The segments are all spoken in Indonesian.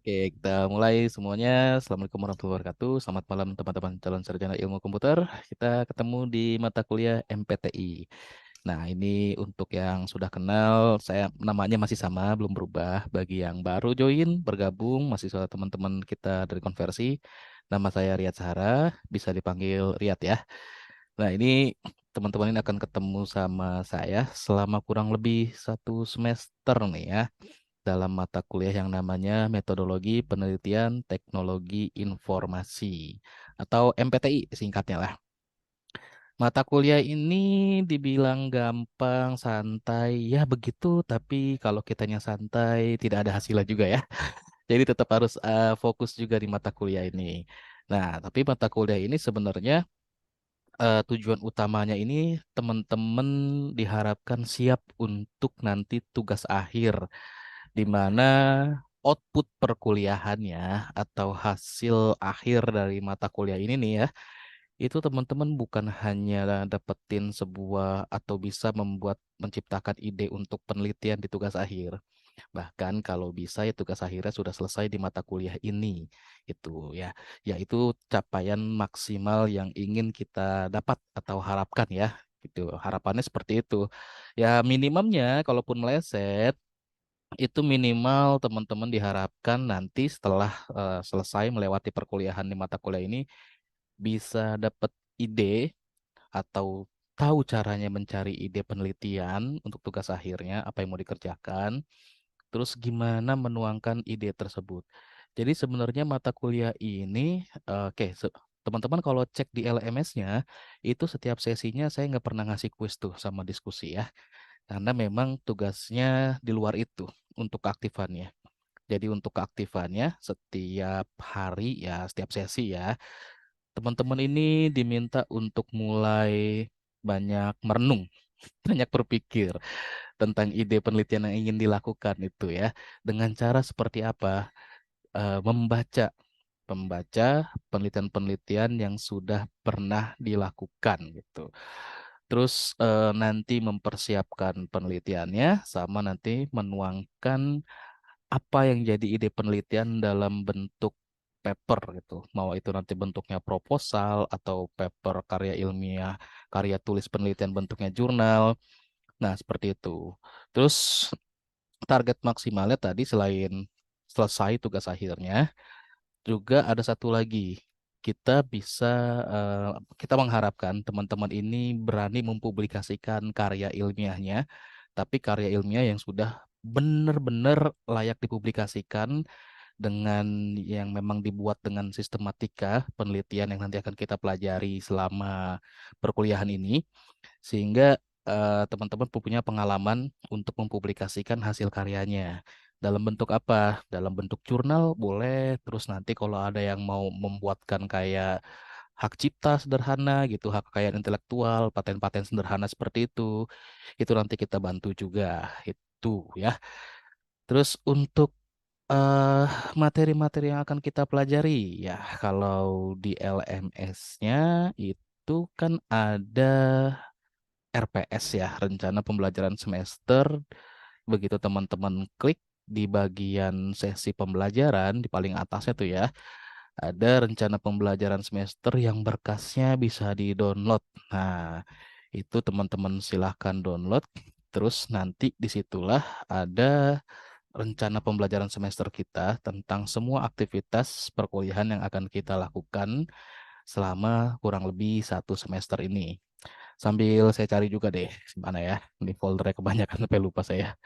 Oke, kita mulai semuanya. Assalamualaikum warahmatullahi wabarakatuh. Selamat malam teman-teman calon sarjana ilmu komputer. Kita ketemu di mata kuliah MPTI. Nah, ini untuk yang sudah kenal, saya namanya masih sama, belum berubah. Bagi yang baru join, bergabung, masih soal teman-teman kita dari konversi. Nama saya Riyad Sahara, bisa dipanggil Riyad ya. Nah, ini teman-teman ini akan ketemu sama saya selama kurang lebih 1 semester nih ya dalam mata kuliah yang namanya Metodologi Penelitian Teknologi Informasi atau MPTI singkatnya lah. Mata kuliah ini dibilang gampang, santai, ya begitu, tapi kalau kitanya santai tidak ada hasilnya juga ya. Jadi tetap harus fokus juga di mata kuliah ini. Nah, tapi mata kuliah ini sebenarnya tujuan utamanya ini teman-teman diharapkan siap untuk nanti tugas akhir di mana output perkuliahannya atau hasil akhir dari mata kuliah ini nih ya, itu teman-teman bukan hanya dapetin sebuah atau bisa menciptakan ide untuk penelitian di tugas akhir. Bahkan kalau bisa ya tugas akhirnya sudah selesai di mata kuliah ini. Itu ya, yaitu capaian maksimal yang ingin kita dapat atau harapkan ya. Gitu. Harapannya seperti itu. Ya minimumnya kalaupun meleset itu minimal teman-teman diharapkan nanti setelah selesai melewati perkuliahan di mata kuliah ini bisa dapat ide atau tahu caranya mencari ide penelitian untuk tugas akhirnya apa yang mau dikerjakan, terus gimana menuangkan ide tersebut. Jadi sebenarnya mata kuliah ini, oke, teman-teman kalau cek di LMS-nya itu setiap sesinya saya nggak pernah ngasih kuis tuh sama diskusi ya, karena memang tugasnya di luar itu untuk keaktifannya. Jadi untuk keaktifannya setiap hari ya, setiap sesi ya, teman-teman ini diminta untuk mulai banyak merenung, banyak berpikir tentang ide penelitian yang ingin dilakukan itu ya. Dengan cara seperti apa? Membaca, membaca penelitian-penelitian yang sudah pernah dilakukan gitu. Terus nanti mempersiapkan penelitiannya sama nanti menuangkan apa yang jadi ide penelitian dalam bentuk paper gitu. Mau itu nanti bentuknya proposal atau paper karya ilmiah, karya tulis penelitian bentuknya jurnal. Nah, seperti itu. Terus target maksimalnya tadi selain selesai tugas akhirnya, juga ada satu lagi. Kita bisa, eh, kita mengharapkan teman-teman ini berani mempublikasikan karya ilmiahnya, tapi karya ilmiah yang sudah benar-benar layak dipublikasikan dengan yang memang dibuat dengan sistematika penelitian yang nanti akan kita pelajari selama perkuliahan ini, sehingga teman-teman punya pengalaman untuk mempublikasikan hasil karyanya. Dalam bentuk apa? Dalam bentuk jurnal boleh, terus nanti kalau ada yang mau membuatkan kayak hak cipta sederhana gitu, hak kekayaan intelektual, paten-paten sederhana seperti itu nanti kita bantu juga. Itu ya. Terus untuk eh materi-materi yang akan kita pelajari ya kalau di LMS-nya itu kan ada RPS ya, rencana pembelajaran semester. Begitu teman-teman klik di bagian sesi pembelajaran di paling atasnya tuh ya, ada rencana pembelajaran semester yang berkasnya bisa di-download. Nah, itu teman-teman silahkan download. Terus nanti disitulah ada rencana pembelajaran semester kita tentang semua aktivitas perkuliahan yang akan kita lakukan selama kurang lebih 1 semester ini. Sambil saya cari juga deh, mana ya? Ini foldernya kebanyakan sampai lupa saya.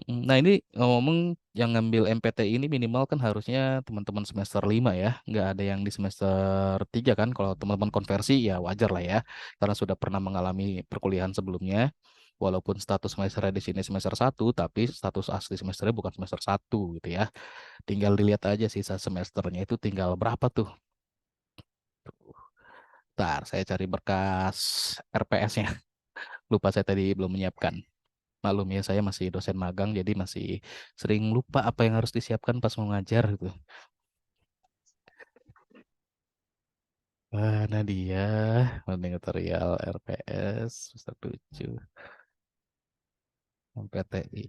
Nah ini ngomong yang ngambil MPT ini minimal kan harusnya teman-teman semester 5 ya. Nggak ada yang di semester 3 kan. Kalau teman-teman konversi ya wajar lah ya. Karena sudah pernah mengalami perkuliahan sebelumnya. Walaupun status semesternya di sini semester 1, tapi status asli semesternya bukan semester 1 gitu ya. Tinggal dilihat aja sisa semesternya itu tinggal berapa tuh. Ntar saya cari berkas RPS-nya. Lupa saya tadi belum menyiapkan. Maklum ya, saya masih dosen magang, jadi masih sering lupa apa yang harus disiapkan pas mau ngajar gitu. Mana dia? Mending tutorial RPS, semester 7, MPTI.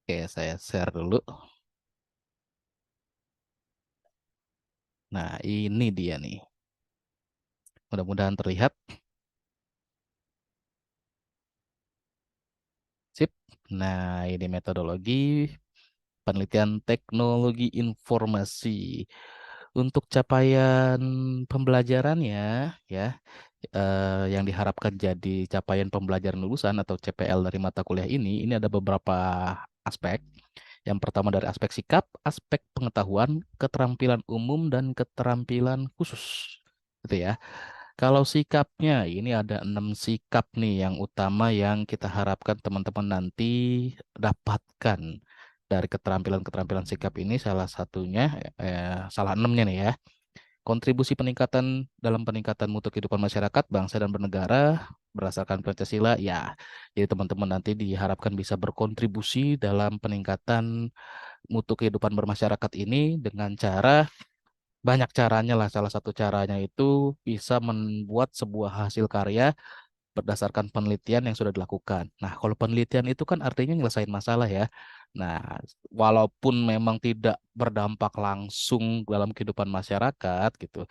Oke, saya share dulu. Nah, ini dia nih. Mudah-mudahan terlihat. Sip. Nah, ini metodologi penelitian teknologi informasi. Untuk capaian pembelajarannya, ya, yang diharapkan jadi capaian pembelajaran lulusan atau CPL dari mata kuliah ini ada beberapa aspek. Yang pertama dari aspek sikap, aspek pengetahuan, keterampilan umum, dan keterampilan khusus. Gitu ya. Kalau sikapnya, ini ada 6 sikap nih yang utama yang kita harapkan teman-teman nanti dapatkan dari keterampilan-keterampilan sikap ini. Salah satunya, salah enamnya nih ya. Kontribusi peningkatan dalam peningkatan mutu kehidupan masyarakat, bangsa, dan bernegara berdasarkan Pancasila. Ya, jadi teman-teman nanti diharapkan bisa berkontribusi dalam peningkatan mutu kehidupan bermasyarakat ini dengan cara banyak caranya lah. Salah satu caranya itu bisa membuat sebuah hasil karya berdasarkan penelitian yang sudah dilakukan. Nah, kalau penelitian itu kan artinya nyelesain masalah ya. Nah, walaupun memang tidak berdampak langsung dalam kehidupan masyarakat gitu,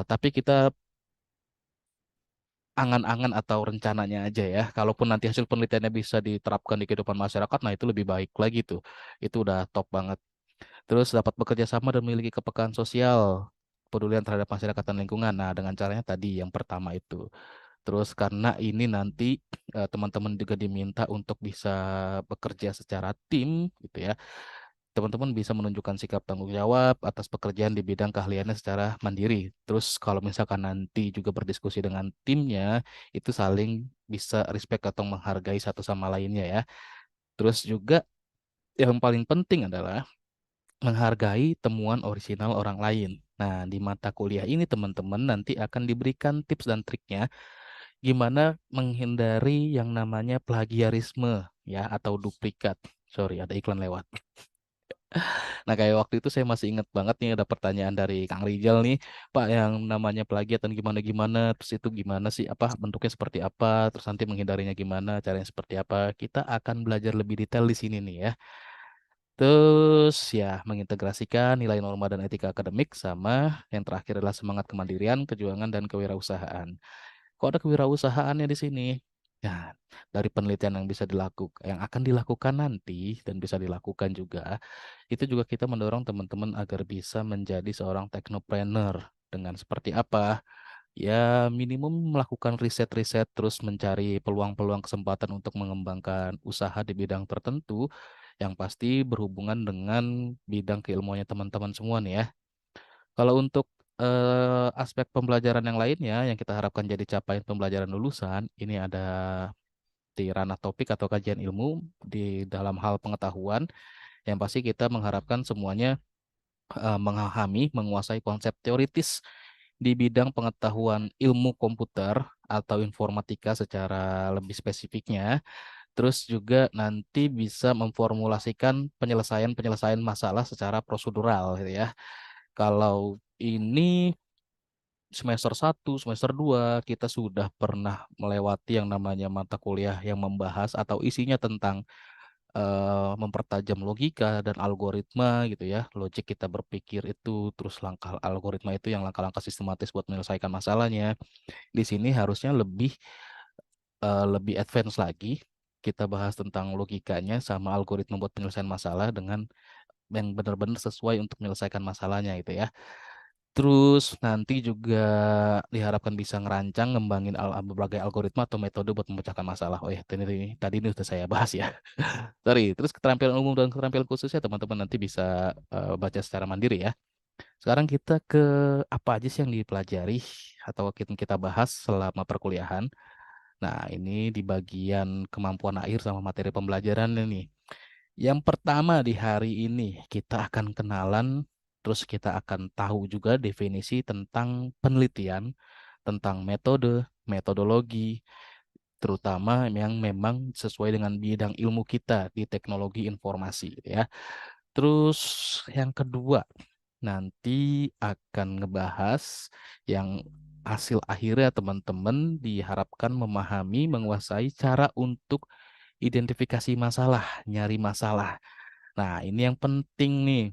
tapi kita angan-angan atau rencananya aja ya. Kalaupun nanti hasil penelitiannya bisa diterapkan di kehidupan masyarakat, nah itu lebih baik lagi tuh. Itu udah top banget. Terus dapat bekerja sama dan memiliki kepekaan sosial, pedulian terhadap masyarakat dan lingkungan. Nah, dengan caranya tadi yang pertama itu. Terus karena ini nanti teman-teman juga diminta untuk bisa bekerja secara tim gitu ya. Teman-teman bisa menunjukkan sikap tanggung jawab atas pekerjaan di bidang keahliannya secara mandiri. Terus kalau misalkan nanti juga berdiskusi dengan timnya, itu saling bisa respect atau menghargai satu sama lainnya ya. Terus juga yang paling penting adalah menghargai temuan orisinal orang lain. Nah, di mata kuliah ini teman-teman nanti akan diberikan tips dan triknya gimana menghindari yang namanya plagiarisme ya atau duplikat. Sorry, ada iklan lewat. Nah, kayak waktu itu saya masih ingat banget nih ada pertanyaan dari Kang Rijal nih, Pak, yang namanya plagiat dan gimana-gimana, terus itu gimana sih, apa bentuknya seperti apa, terus nanti menghindarinya gimana, caranya seperti apa. Kita akan belajar lebih detail di sini nih ya. Terus ya mengintegrasikan nilai norma dan etika akademik sama yang terakhir adalah semangat kemandirian, kejuangan dan kewirausahaan. Kok ada kewirausahaannya di sini? Ya, dari penelitian yang bisa dilakukan, yang akan dilakukan nanti dan bisa dilakukan juga, itu juga kita mendorong teman-teman agar bisa menjadi seorang teknopreneur dengan seperti apa? Ya, minimum melakukan riset-riset terus mencari peluang-peluang kesempatan untuk mengembangkan usaha di bidang tertentu yang pasti berhubungan dengan bidang keilmuannya teman-teman semua nih ya. Kalau untuk aspek pembelajaran yang lainnya yang kita harapkan jadi capaian pembelajaran lulusan, ini ada di ranah topik atau kajian ilmu di dalam hal pengetahuan yang pasti kita mengharapkan semuanya memahami, menguasai konsep teoritis di bidang pengetahuan ilmu komputer atau informatika secara lebih spesifiknya. Terus juga nanti bisa memformulasikan penyelesaian-penyelesaian masalah secara prosedural gitu ya. Kalau ini semester 1, semester 2 kita sudah pernah melewati yang namanya mata kuliah yang membahas atau isinya tentang mempertajam logika dan algoritma gitu ya. Logik kita berpikir itu, terus langkah algoritma itu yang langkah-langkah sistematis buat menyelesaikan masalahnya. Di sini harusnya lebih advance lagi. Kita bahas tentang logikanya sama algoritma buat penyelesaian masalah dengan yang benar-benar sesuai untuk menyelesaikan masalahnya gitu ya. Terus nanti juga diharapkan bisa ngerancang, ngembangin berbagai algoritma atau metode buat memecahkan masalah. Oh ya, tadi ini sudah saya bahas ya. Sorry, terus keterampilan umum dan keterampilan khususnya teman-teman nanti bisa baca secara mandiri ya. Sekarang kita ke apa aja sih yang dipelajari atau kita bahas selama perkuliahan. Nah, ini di bagian kemampuan akhir sama materi pembelajaran ini. Yang pertama di hari ini kita akan kenalan, terus kita akan tahu juga definisi tentang penelitian, tentang metode, metodologi, terutama yang memang sesuai dengan bidang ilmu kita di teknologi informasi gitu ya. Terus yang kedua, nanti akan ngebahas yang hasil akhirnya teman-teman diharapkan memahami, menguasai cara untuk identifikasi masalah, nyari masalah. Nah, ini yang penting nih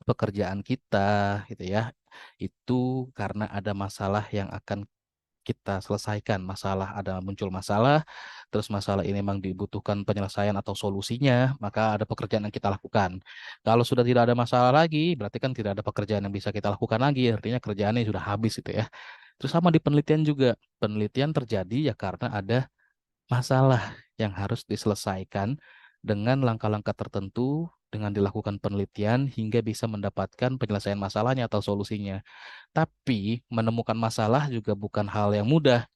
pekerjaan kita gitu ya. Itu karena ada masalah yang akan kita selesaikan. Masalah ada muncul masalah, terus masalah ini memang dibutuhkan penyelesaian atau solusinya, maka ada pekerjaan yang kita lakukan. Kalau sudah tidak ada masalah lagi, berarti kan tidak ada pekerjaan yang bisa kita lakukan lagi. Artinya kerjaannya sudah habis itu ya. Terus sama di penelitian juga. Penelitian terjadi ya karena ada masalah yang harus diselesaikan dengan langkah-langkah tertentu dengan dilakukan penelitian hingga bisa mendapatkan penyelesaian masalahnya atau solusinya. Tapi menemukan masalah juga bukan hal yang mudah.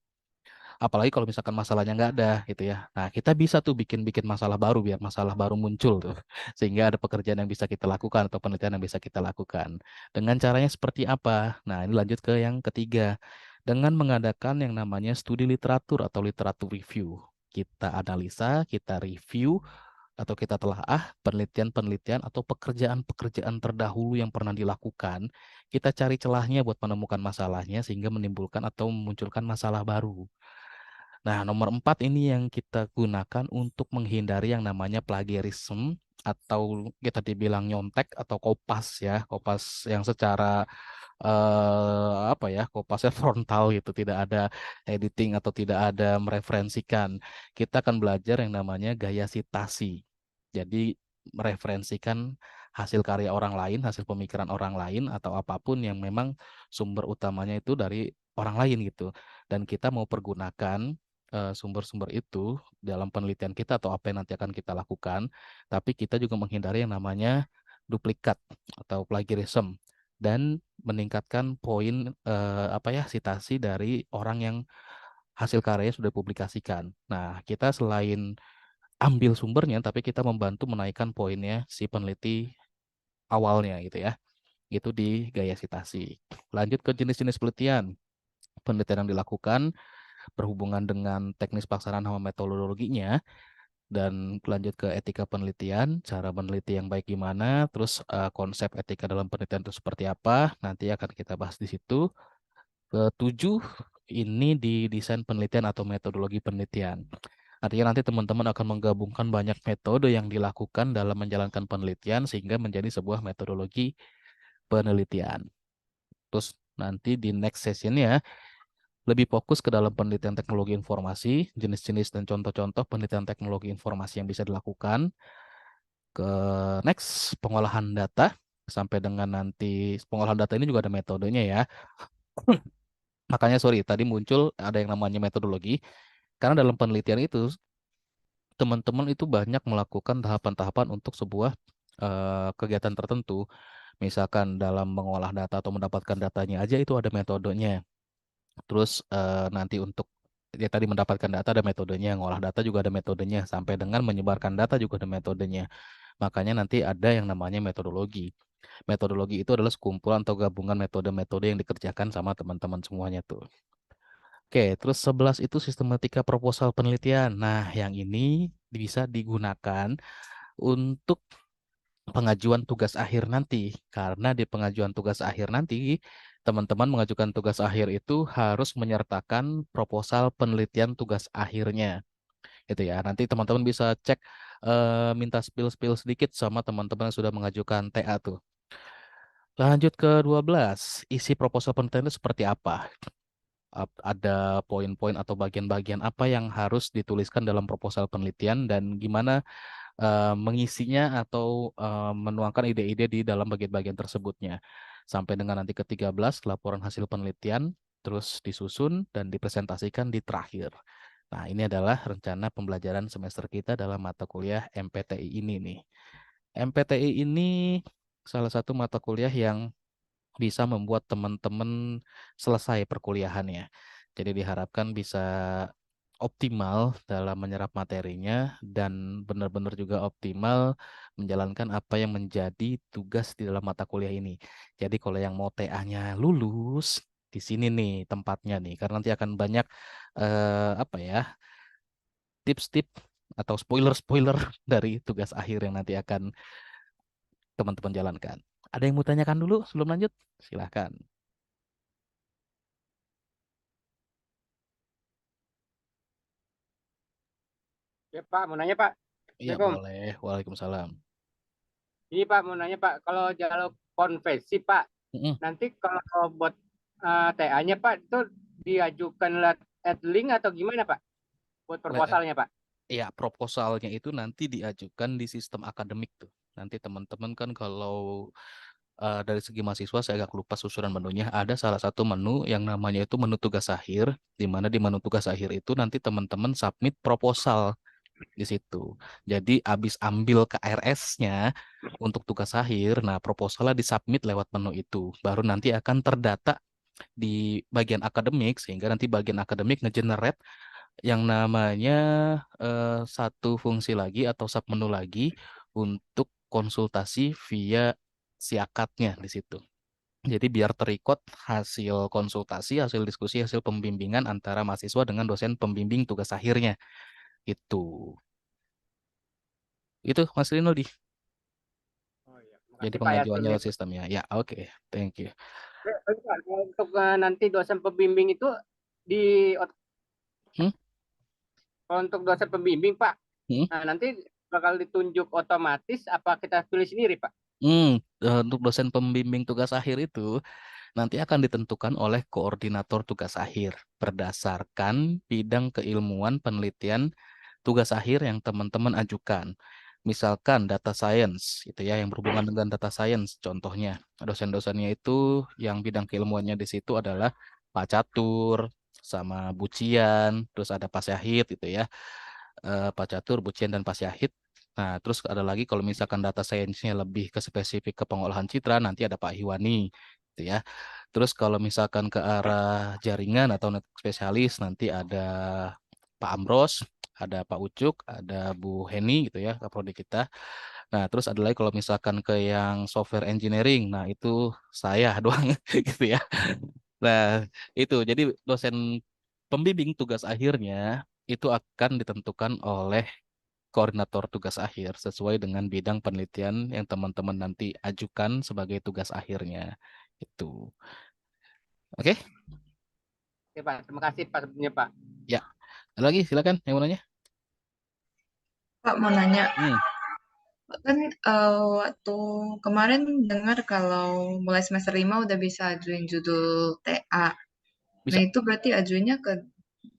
Apalagi kalau misalkan masalahnya nggak ada gitu ya. Nah, kita bisa tuh bikin-bikin masalah baru biar masalah baru muncul tuh. Sehingga ada pekerjaan yang bisa kita lakukan atau penelitian yang bisa kita lakukan. Dengan caranya seperti apa? Nah, ini lanjut ke yang ketiga. Dengan mengadakan yang namanya studi literatur atau literatur review. Kita analisa, kita review, atau kita telaah penelitian-penelitian atau pekerjaan-pekerjaan terdahulu yang pernah dilakukan, kita cari celahnya buat menemukan masalahnya sehingga menimbulkan atau memunculkan masalah baru. Nah, nomor 4 ini yang kita gunakan untuk menghindari yang namanya plagiarisme atau kita dibilang nyontek atau kopas ya, kopas yang secara apa ya, kopasnya frontal gitu, tidak ada editing atau tidak ada mereferensikan. Kita akan belajar yang namanya gaya sitasi. Jadi mereferensikan hasil karya orang lain, hasil pemikiran orang lain atau apapun yang memang sumber utamanya itu dari orang lain gitu. Dan kita mau pergunakan sumber-sumber itu dalam penelitian kita atau apa yang nanti akan kita lakukan, tapi kita juga menghindari yang namanya duplikat atau plagiarism dan meningkatkan poin apa ya sitasi dari orang yang hasil karyanya sudah dipublikasikan. Nah, kita selain ambil sumbernya, tapi kita membantu menaikkan poinnya si peneliti awalnya gitu ya. Itu di gaya sitasi. Lanjut ke jenis-jenis penelitian. Penelitian yang dilakukan berhubungan dengan teknis pelaksanaan sama metodologinya, dan lanjut ke etika penelitian, cara meneliti yang baik gimana, terus konsep etika dalam penelitian itu seperti apa, nanti akan kita bahas di situ. Ketujuh, ini di desain penelitian atau metodologi penelitian. Artinya nanti teman-teman akan menggabungkan banyak metode yang dilakukan dalam menjalankan penelitian sehingga menjadi sebuah metodologi penelitian. Terus nanti di next sessionnya lebih fokus ke dalam penelitian teknologi informasi, jenis-jenis dan contoh-contoh penelitian teknologi informasi yang bisa dilakukan. Ke next, pengolahan data. Sampai dengan nanti, pengolahan data ini juga ada metodenya ya. Makanya sorry, tadi muncul ada yang namanya metodologi. Karena dalam penelitian itu, teman-teman itu banyak melakukan tahapan-tahapan untuk sebuah kegiatan tertentu. Misalkan dalam mengolah data atau mendapatkan datanya aja itu ada metodenya. Terus nanti untuk ya tadi mendapatkan data ada metodenya, ngolah data juga ada metodenya, sampai dengan menyebarkan data juga ada metodenya. Makanya nanti ada yang namanya metodologi. Metodologi itu adalah sekumpulan atau gabungan metode-metode yang dikerjakan sama teman-teman semuanya tuh. Oke, terus 11 itu sistematika proposal penelitian. Nah, yang ini bisa digunakan untuk pengajuan tugas akhir nanti. Karena di pengajuan tugas akhir nanti, teman-teman mengajukan tugas akhir itu harus menyertakan proposal penelitian tugas akhirnya. Gitu ya. Nanti teman-teman bisa cek minta spill-spill sedikit sama teman-teman yang sudah mengajukan TA tuh. Lanjut ke 12, isi proposal penelitian itu seperti apa? Ada poin-poin atau bagian-bagian apa yang harus dituliskan dalam proposal penelitian dan gimana mengisinya atau menuangkan ide-ide di dalam bagian-bagian tersebutnya. Sampai dengan nanti ke-13, laporan hasil penelitian, terus disusun dan dipresentasikan di terakhir. Nah, ini adalah rencana pembelajaran semester kita dalam mata kuliah MPTI ini nih. MPTI ini salah satu mata kuliah yang bisa membuat teman-teman selesai perkuliahannya. Jadi diharapkan bisa optimal dalam menyerap materinya dan benar-benar juga optimal menjalankan apa yang menjadi tugas di dalam mata kuliah ini. Jadi kalau yang mau TA-nya lulus, di sini nih tempatnya nih, karena nanti akan banyak apa ya, tips-tips atau spoiler-spoiler dari tugas akhir yang nanti akan teman-teman jalankan. Ada yang mau tanyakan dulu sebelum lanjut? Silahkan. Ya Pak, mau nanya Pak. Iya, Assalamualaikum. boleh. Waalaikumsalam. Ini Pak mau nanya Pak, kalau jalur konversi Pak, Mm-mm. nanti kalau buat TA-nya Pak itu diajukan lewat link atau gimana Pak? Buat proposalnya Pak. Ya, proposalnya itu nanti diajukan di sistem akademik tuh. Nanti teman-teman kan kalau dari segi mahasiswa saya agak lupa susunan menunya. Ada salah satu menu yang namanya itu menu tugas akhir, di mana di menu tugas akhir itu nanti teman-teman submit proposal di situ. Jadi abis ambil KRS-nya untuk tugas akhir, nah proposalnya disubmit lewat menu itu. Baru nanti akan terdata di bagian akademik sehingga nanti bagian akademik ngegenerate yang namanya satu fungsi lagi atau submenu lagi untuk konsultasi via si akadnya di situ. Jadi biar terikut hasil konsultasi, hasil diskusi, hasil pembimbingan antara mahasiswa dengan dosen pembimbing tugas akhirnya. Itu. Itu Mas Rinaldi. Oh iya, Jadi makasih Pak ya pengajuannya sebelumnya. lewat sistemnya. Ya, oke. Thank you. Pak, untuk nanti dosen pembimbing itu di Hmm? kalau untuk dosen pembimbing Pak, Hmm? nanti bakal ditunjuk otomatis apa kita pilih sendiri Pak? Untuk dosen pembimbing tugas akhir itu nanti akan ditentukan oleh koordinator tugas akhir berdasarkan bidang keilmuan penelitian tugas akhir yang teman-teman ajukan. Misalkan data science, itu ya yang berhubungan dengan data science. Contohnya, dosen-dosennya itu yang bidang keilmuannya di situ adalah Pak Catur, sama Bucian, terus ada Pak Syahid itu ya. Pak Catur, Bucian, dan Pak Syahid. Nah, terus ada lagi kalau misalkan data science-nya lebih ke spesifik ke pengolahan citra, nanti ada Pak Hiwani, gitu ya. Terus kalau misalkan ke arah jaringan atau network spesialis, nanti ada Pak Amros, ada Pak Ucuk, ada Bu Heni gitu ya, kaprodi kita. Nah, terus ada lagi kalau misalkan ke yang software engineering, nah itu saya doang gitu ya. Nah, itu jadi dosen pembimbing tugas akhirnya itu akan ditentukan oleh koordinator tugas akhir sesuai dengan bidang penelitian yang teman-teman nanti ajukan sebagai tugas akhirnya. Itu. Oke? Oke Pak, terima kasih Pak sebelumnya Pak. Ya. Ada lagi silakan yang mau nanya. Pak mau nanya, Hmm, kan waktu kemarin dengar kalau mulai semester 5 udah bisa ajuin judul TA. Nah bisa. itu berarti ajuinnya ke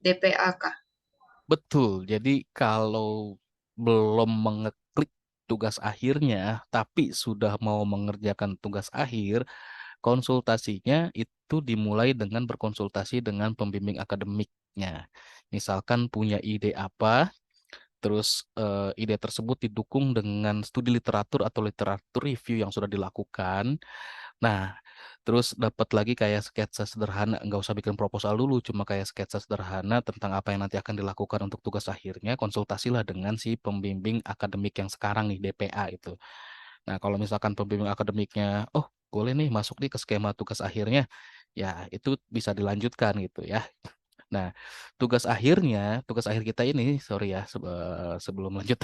DPA kah? Betul. Jadi kalau belum mengeklik tugas akhirnya, tapi sudah mau mengerjakan tugas akhir, konsultasinya itu dimulai dengan berkonsultasi dengan pembimbing akademiknya. Misalkan punya ide apa, terus ide tersebut didukung dengan studi literatur atau literatur review yang sudah dilakukan. Nah, terus dapat lagi kayak sketsa sederhana, nggak usah bikin proposal dulu, cuma kayak sketsa sederhana tentang apa yang nanti akan dilakukan untuk tugas akhirnya, konsultasilah dengan si pembimbing akademik yang sekarang nih, DPA itu. Nah, kalau misalkan pembimbing akademiknya, oh boleh nih masuk nih ke skema tugas akhirnya, ya itu bisa dilanjutkan gitu ya. Nah, tugas akhir kita ini, sorry ya, sebelum lanjut,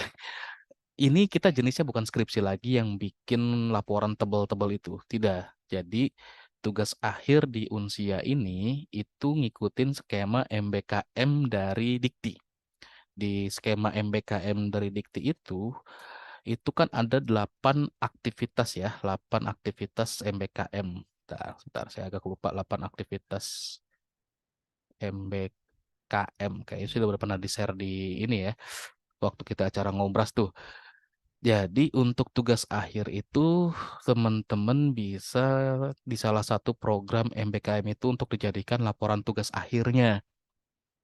ini kita jenisnya bukan skripsi lagi yang bikin laporan tebal-tebal itu. Tidak. Jadi tugas akhir di Unsia ini itu ngikutin skema MBKM dari Dikti. Di skema MBKM dari Dikti itu kan ada 8 aktivitas ya, 8 aktivitas MBKM. Sebentar, saya agak lupa 8 aktivitas MBKM. Kayaknya sudah pernah di-share di ini ya, waktu kita acara ngobras tuh. Jadi untuk tugas akhir itu teman-teman bisa di salah satu program MBKM itu untuk dijadikan laporan tugas akhirnya.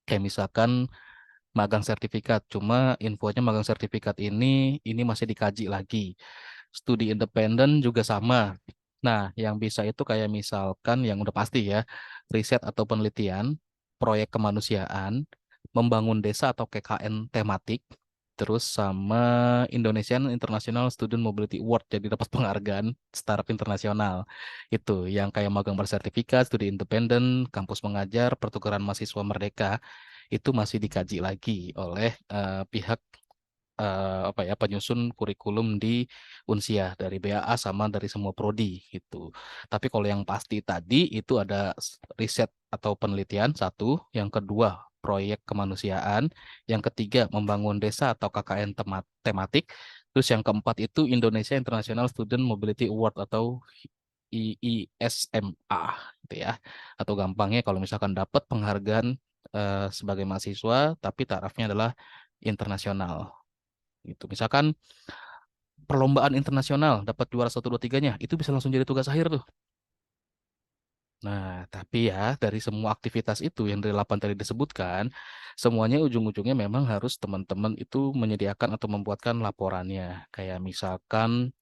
Kayak misalkan magang sertifikat, cuma infonya magang sertifikat ini masih dikaji lagi. Studi independen juga sama. Nah, yang bisa itu kayak misalkan yang udah pasti ya, riset atau penelitian, proyek kemanusiaan, membangun desa atau KKN tematik, terus sama Indonesian International Student Mobility Award, jadi dapat penghargaan startup internasional. Itu yang kayak magang bersertifikat, studi independen, kampus mengajar, pertukaran mahasiswa merdeka, itu masih dikaji lagi oleh pihak apa ya penyusun kurikulum di Unsia dari BAA sama dari semua prodi gitu. Tapi kalau yang pasti tadi itu ada riset atau penelitian satu, yang kedua proyek kemanusiaan, yang ketiga membangun desa atau KKN tematik, terus yang keempat itu Indonesia International Student Mobility Award atau IISMA gitu ya. Atau gampangnya kalau misalkan dapat penghargaan sebagai mahasiswa tapi tarafnya adalah internasional. Gitu. Misalkan perlombaan internasional dapat juara 1, 2, 3-nya, itu bisa langsung jadi tugas akhir tuh. Nah, tapi ya dari semua aktivitas itu yang dari 8 tadi disebutkan, semuanya ujung-ujungnya memang harus teman-teman itu menyediakan atau membuatkan laporannya. Kayak misalkan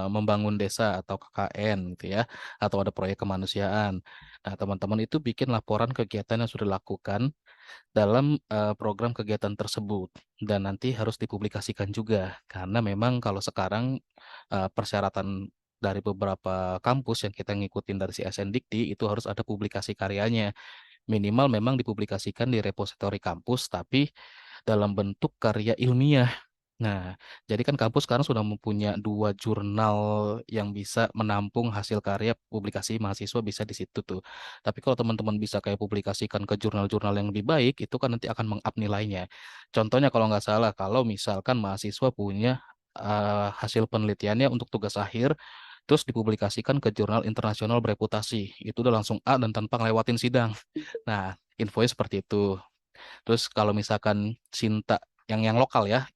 membangun desa atau KKN gitu ya, atau ada proyek kemanusiaan. Nah, teman-teman itu bikin laporan kegiatan yang sudah dilakukan dalam program kegiatan tersebut dan nanti harus dipublikasikan juga karena memang kalau sekarang persyaratan dari beberapa kampus yang kita ngikutin dari CSN Dikti itu harus ada publikasi karyanya, minimal memang dipublikasikan di repositori kampus tapi dalam bentuk karya ilmiah. Nah, jadi kan kampus sekarang sudah mempunyai 2 jurnal yang bisa menampung hasil karya publikasi mahasiswa bisa di situ tuh. Tapi kalau teman-teman bisa kayak publikasikan ke jurnal-jurnal yang lebih baik, itu kan nanti akan meng-up nilainya. Contohnya kalau nggak salah, kalau misalkan mahasiswa punya hasil penelitiannya untuk tugas akhir, terus dipublikasikan ke jurnal internasional bereputasi, itu udah langsung A dan tanpa ngelewatin sidang. Nah, infonya seperti itu. Terus kalau misalkan Sinta yang lokal ya,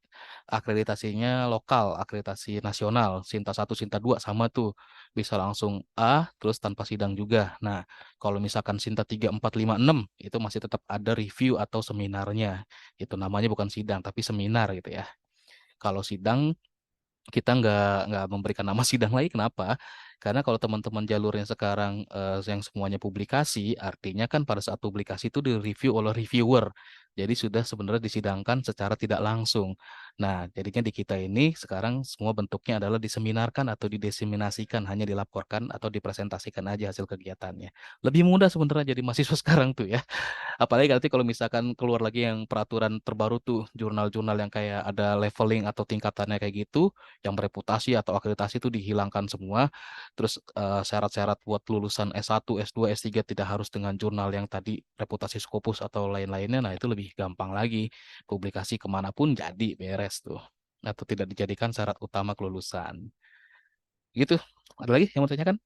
akreditasinya lokal, akreditasi nasional, Sinta 1, Sinta 2 sama tuh. Bisa langsung A, terus tanpa sidang juga. Nah, kalau misalkan Sinta 3, 4, 5, 6, itu masih tetap ada review atau seminarnya. Itu namanya bukan sidang, tapi seminar gitu ya. Kalau sidang kita nggak memberikan nama sidang lagi. Kenapa? Karena kalau teman-teman jalurnya sekarang yang semuanya publikasi, artinya kan pada saat publikasi itu direview oleh reviewer. Jadi sudah sebenarnya disidangkan secara tidak langsung. Nah, jadinya di kita ini sekarang semua bentuknya adalah diseminarkan atau dideseminasikan, hanya dilaporkan atau dipresentasikan aja hasil kegiatannya. Lebih mudah sebenarnya jadi mahasiswa sekarang tuh ya. Apalagi nanti kalau misalkan keluar lagi yang peraturan terbaru tuh, jurnal-jurnal yang kayak ada leveling atau tingkatannya kayak gitu, yang bereputasi atau akreditasi itu dihilangkan semua. Terus syarat-syarat buat lulusan S1, S2, S3 tidak harus dengan jurnal yang tadi reputasi Scopus atau lain-lainnya. Nah, itu lebih gampang lagi. Publikasi kemanapun jadi beres tuh. Atau tidak dijadikan syarat utama kelulusan. Gitu. Ada lagi yang mau tanyakan?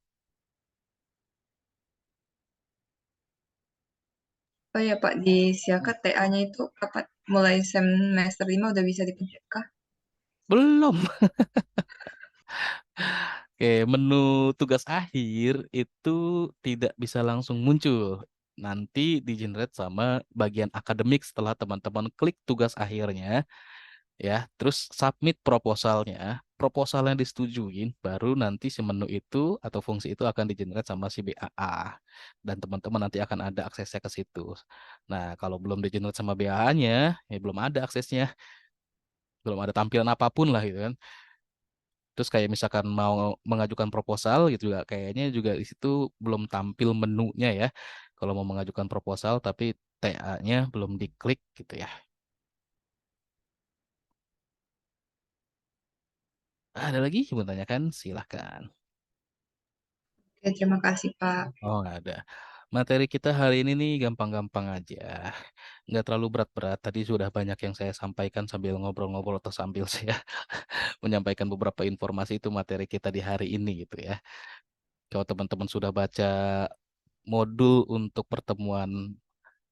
Oh ya Pak, di Siakat TA-nya itu kapan? Mulai semester 5 udah bisa dipencet kah? Belum. Oke, menu tugas akhir itu tidak bisa langsung muncul. Nanti di-generate sama bagian akademik setelah teman-teman klik tugas akhirnya, ya. Terus submit proposalnya. Proposal yang disetujuin, baru nanti si menu itu atau fungsi itu akan di-generate sama si BAA. Dan teman-teman nanti akan ada aksesnya ke situ. Nah, kalau belum di-generate sama BAA-nya, ya belum ada aksesnya. Belum ada tampilan apapun lah gitu kan. Terus kayak misalkan mau mengajukan proposal gitu juga kayaknya juga di situ belum tampil menunya ya. Kalau mau mengajukan proposal tapi TA-nya belum diklik gitu ya. Ada lagi yang mau tanyakan? Silahkan. Oke, terima kasih Pak. Oh, nggak ada. Materi kita hari ini nih gampang-gampang aja. Nggak terlalu berat-berat. Tadi sudah banyak yang saya sampaikan sambil ngobrol-ngobrol atau sambil saya menyampaikan beberapa informasi itu materi kita di hari ini gitu ya. Kalau teman-teman sudah baca modul untuk pertemuan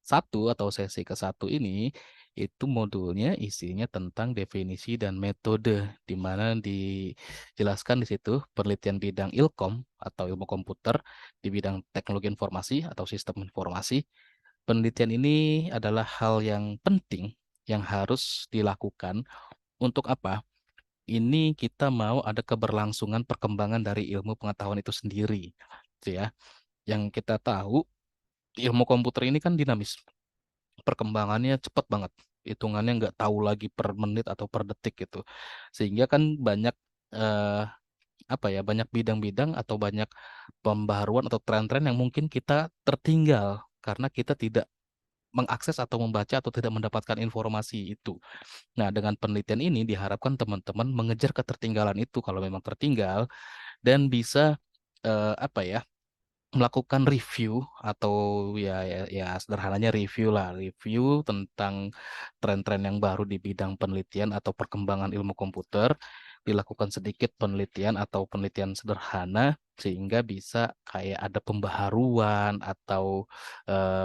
1 atau sesi ke-1 ini, itu modulnya isinya tentang definisi dan metode, di mana dijelaskan di situ penelitian bidang ilkom atau ilmu komputer di bidang teknologi informasi atau sistem informasi. Penelitian ini adalah hal yang penting yang harus dilakukan untuk apa? Ini kita mau ada keberlangsungan perkembangan dari ilmu pengetahuan itu sendiri, gitu ya. Yang kita tahu ilmu komputer ini kan dinamis, perkembangannya cepat banget, hitungannya nggak tahu lagi per menit atau per detik gitu, sehingga kan banyak eh, apa ya, banyak bidang-bidang atau banyak pembaharuan atau tren-tren yang mungkin kita tertinggal karena kita tidak mengakses atau membaca atau tidak mendapatkan informasi itu. Nah, dengan penelitian ini diharapkan teman-teman mengejar ketertinggalan itu kalau memang tertinggal dan bisa apa ya, melakukan review atau ya sederhananya review lah, review tentang tren-tren yang baru di bidang penelitian atau perkembangan ilmu komputer, dilakukan sedikit penelitian atau penelitian sederhana sehingga bisa kayak ada pembaharuan atau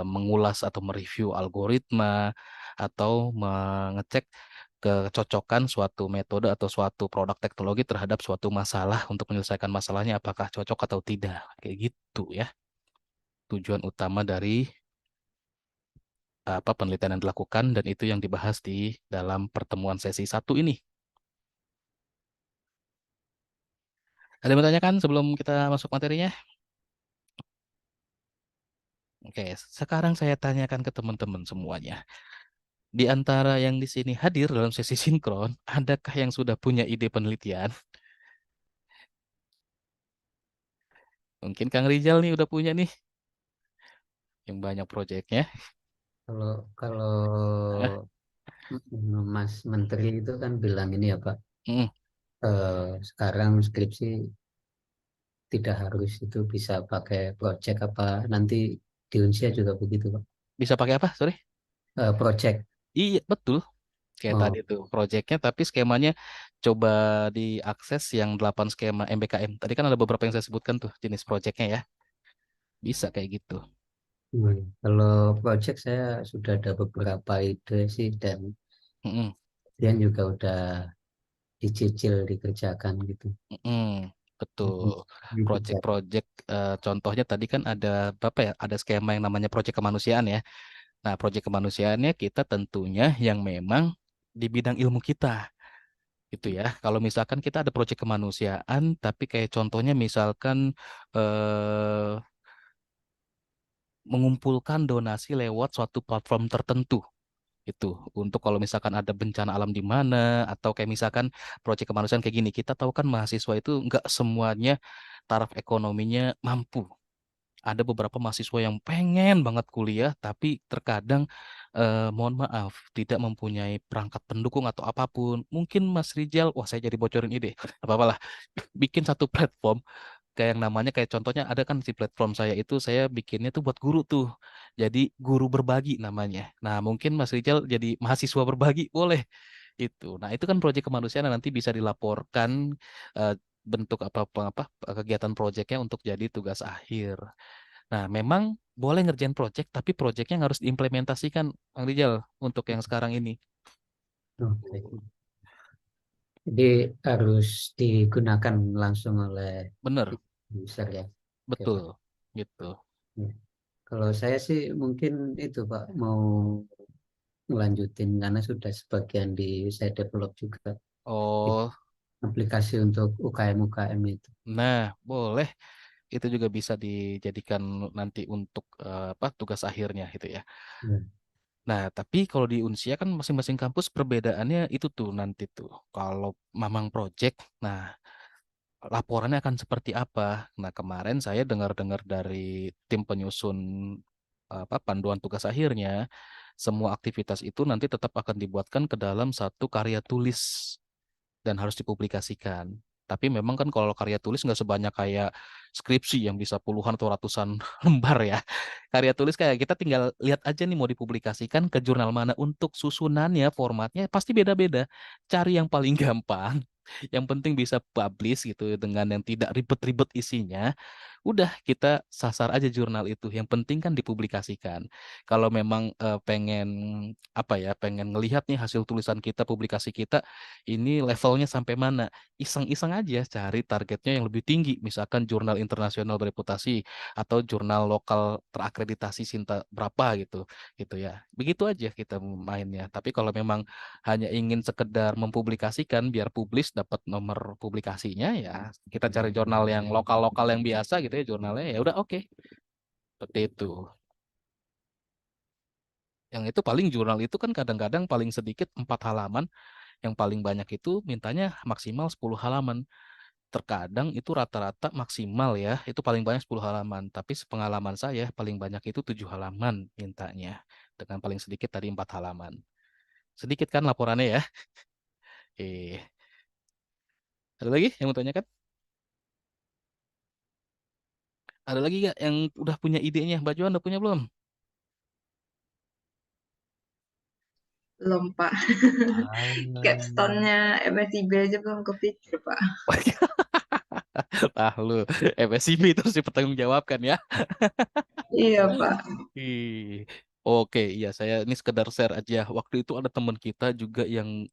mengulas atau mereview algoritma atau mengecek kecocokan suatu metode atau suatu produk teknologi terhadap suatu masalah untuk menyelesaikan masalahnya apakah cocok atau tidak. Kayak gitu ya. Tujuan utama dari apa penelitian yang dilakukan dan itu yang dibahas di dalam pertemuan sesi satu ini. Ada yang bertanyakan sebelum kita masuk materinya? Oke, sekarang saya tanyakan ke teman-teman semuanya. Di antara yang di sini hadir dalam sesi sinkron, adakah yang sudah punya ide penelitian? Mungkin Kang Rizal nih udah punya nih, yang banyak proyeknya. Kalau kalau Hah? Mas Menteri itu kan bilang ini ya Pak, Mm, sekarang skripsi tidak harus itu bisa pakai project apa nanti di Unsia juga begitu Pak. bisa pakai apa? Sorry. Project. Iya, betul. Kayak tadi Oh, tuh proyeknya, tapi skemanya coba diakses yang 8 skema MBKM. Tadi kan ada beberapa yang saya sebutkan tuh jenis proyeknya ya. Bisa kayak gitu. kalau project saya sudah ada beberapa ide sih dan Mm-mm, dia juga udah dicicil dikerjakan gitu. mm-mm, betul. Ini juga. Project-project contohnya tadi kan ada berapa ya? Ada skema yang namanya project kemanusiaan ya. Nah, project kemanusiaannya kita tentunya yang memang di bidang ilmu kita gitu ya. Kalau misalkan kita ada project kemanusiaan, tapi kayak contohnya misalkan eh, mengumpulkan donasi lewat suatu platform tertentu itu untuk kalau misalkan ada bencana alam di mana atau kayak misalkan proyek kemanusiaan kayak gini kita tahu kan mahasiswa itu nggak semuanya taraf ekonominya mampu ada beberapa mahasiswa yang pengen banget kuliah tapi terkadang mohon maaf tidak mempunyai perangkat pendukung atau apapun mungkin Mas Rijal wah saya jadi bocorin ide apa-apalah bikin satu platform kayak yang namanya kayak contohnya ada kan di platform saya itu saya bikinnya tuh buat guru tuh. Jadi guru berbagi namanya. Nah, mungkin Mas Rizal jadi mahasiswa berbagi boleh itu. Nah, itu kan proyek kemanusiaan yang nanti bisa dilaporkan eh, bentuk apa kegiatan proyeknya untuk jadi tugas akhir. Nah, memang boleh ngerjain proyek tapi proyeknya harus diimplementasikan Bang Rizal untuk yang sekarang ini. Oke. Jadi harus digunakan langsung oleh Bener, user ya. Oke, betul Pak. gitu. Ya. Kalau saya sih mungkin itu Pak mau melanjutin karena sudah sebagian di saya develop juga Oh, aplikasi untuk UKM-UKM itu. nah boleh. Itu juga bisa dijadikan nanti untuk apa tugas akhirnya gitu ya. Ya. Nah, tapi kalau di Unsia kan masing-masing kampus perbedaannya itu tuh nanti tuh. Kalau Mamang Project, nah laporannya akan seperti apa? Nah, kemarin saya dengar-dengar dari tim penyusun apa panduan tugas akhirnya, semua aktivitas itu nanti tetap akan dibuatkan ke dalam satu karya tulis dan harus dipublikasikan. Tapi memang kan kalau karya tulis nggak sebanyak kayak skripsi yang bisa puluhan atau ratusan lembar ya. Karya tulis kayak kita tinggal lihat aja nih mau dipublikasikan ke jurnal mana untuk susunannya, formatnya pasti beda-beda. Cari yang paling gampang. Yang penting bisa publish gitu dengan yang tidak ribet-ribet isinya. Udah kita sasar aja jurnal itu. Yang penting kan dipublikasikan. Kalau memang pengen apa ya, pengen ngelihat nih hasil tulisan kita, publikasi kita ini levelnya sampai mana. Iseng-iseng aja cari targetnya yang lebih tinggi. Misalkan jurnal internasional bereputasi atau jurnal lokal terakreditasi Sinta berapa gitu. Gitu ya. Begitu aja kita mainnya. Tapi kalau memang hanya ingin sekedar mempublikasikan biar publis dapat nomor publikasinya ya kita cari jurnal yang lokal-lokal yang biasa gitu ya jurnalnya ya udah oke. Seperti itu. Yang itu paling jurnal itu kan kadang-kadang paling sedikit 4 halaman, yang paling banyak itu mintanya maksimal 10 halaman. Terkadang itu rata-rata maksimal ya, itu paling banyak 10 halaman. Tapi sepengalaman saya paling banyak itu 7 halaman mintanya. Dengan paling sedikit tadi 4 halaman. Sedikit kan laporannya ya? Eh, ada lagi yang mau tanyakan? Ada lagi nggak yang udah punya idenya? Mbak Joan udah punya belum? Belum, Pak. Ah. Capstone-nya MSIB aja belum kepikir, Pak. Ah lu MSCB terus dipertanggungjawabkan ya. Iya, Pak. Ih. Oke, iya saya ini sekedar share aja. Waktu itu ada teman kita juga yang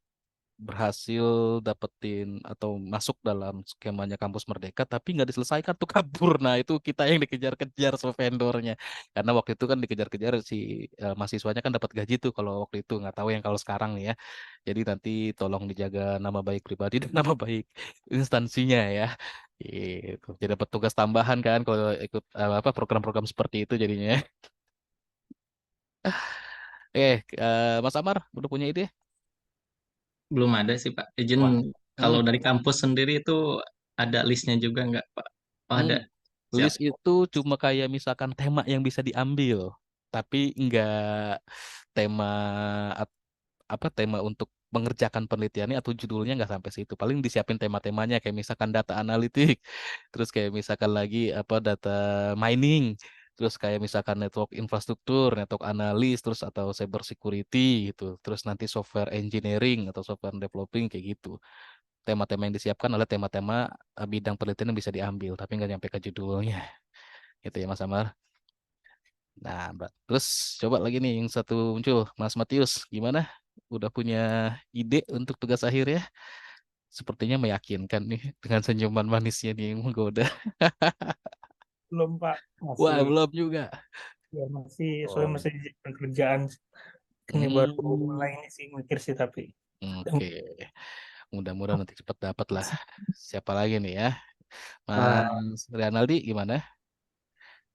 berhasil dapetin atau masuk dalam skemanya kampus Merdeka, tapi nggak diselesaikan tuh kabur. Nah itu kita yang dikejar-kejar sama vendornya. Karena waktu itu kan dikejar-kejar si mahasiswanya kan dapat gaji tuh kalau waktu itu nggak tahu yang kalau sekarang nih ya. Jadi nanti tolong dijaga nama baik pribadi dan nama baik instansinya ya. Gitu. Jadi dapat tugas tambahan kan kalau ikut apa program-program seperti itu jadinya. Mas Amar udah punya ide? Belum ada sih Pak. Izin Wah. kalau Hmm. dari kampus sendiri itu ada listnya juga nggak Pak? Oh Hmm. ada. Siap. List itu cuma kayak misalkan tema yang bisa diambil, tapi enggak tema apa tema untuk mengerjakan penelitiannya atau judulnya nggak sampai situ. Paling disiapin tema-temanya kayak misalkan data analitik, terus kayak misalkan lagi apa data mining, terus kayak misalkan network infrastruktur, network analis, terus atau cyber security gitu. Terus nanti software engineering atau software developing kayak gitu. Tema-tema yang disiapkan adalah tema-tema bidang penelitian yang bisa diambil, tapi nggak nyampe ke judulnya. Gitu ya Mas Amar. Nah, Mbak. Terus coba lagi nih yang satu muncul, Mas Matius. Gimana? Udah punya ide untuk tugas akhir ya? Sepertinya meyakinkan nih dengan senyuman manisnya nih yang menggoda. Belum Pak, Wah, masih belum juga. ya masih soalnya Oh. masih di pekerjaan. Ini baru mulai Hmm. ini sih mikir sih tapi Oke. Mudah-mudahan nanti cepat dapat lah. Siapa lagi nih ya? Ah, Mas Rianaldi gimana?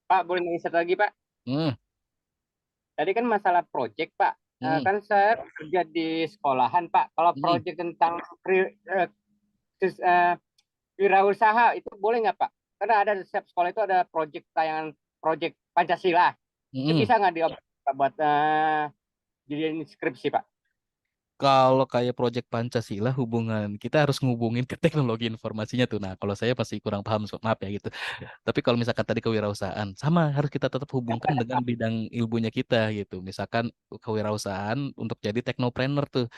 Pak, boleh nanya satu lagi, Pak? Hmm. Tadi kan masalah project, Pak. Hmm. Kan saya kerja di sekolahan, Pak. Kalau Hmm. project tentang eh, wirausaha itu boleh nggak, Pak? Karena ada di setiap sekolah itu ada project tayangan project Pancasila. Itu Hmm. bisa nggak dioper buat jadiin skripsi, Pak? Kalau kayak proyek Pancasila hubungan kita harus ngubungin ke teknologi informasinya tuh. Nah, kalau saya masih kurang paham, maaf ya gitu. Tapi kalau misalkan tadi kewirausahaan, sama harus kita tetap hubungkan dengan bidang ilmunya kita gitu. Misalkan kewirausahaan untuk jadi teknopreneur tuh,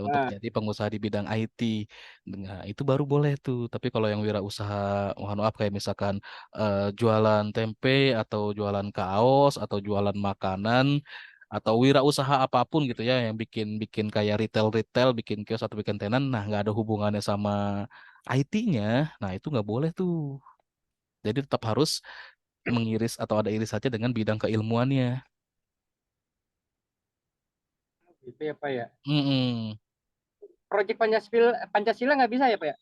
untuk Nah, jadi pengusaha di bidang IT. Nah, itu baru boleh tuh. Tapi kalau yang wirausaha, mohon maaf kayak misalkan jualan tempe atau jualan kaos atau jualan makanan atau wirausaha apapun gitu ya yang bikin bikin kayak retail bikin kios atau bikin tenan, nah nggak ada hubungannya sama IT-nya, nah itu nggak boleh tuh. Jadi tetap harus mengiris atau ada iris saja dengan bidang keilmuannya. gitu ya, Pak ya. Mm-mm. Project Pancasila nggak bisa ya, Pak ya?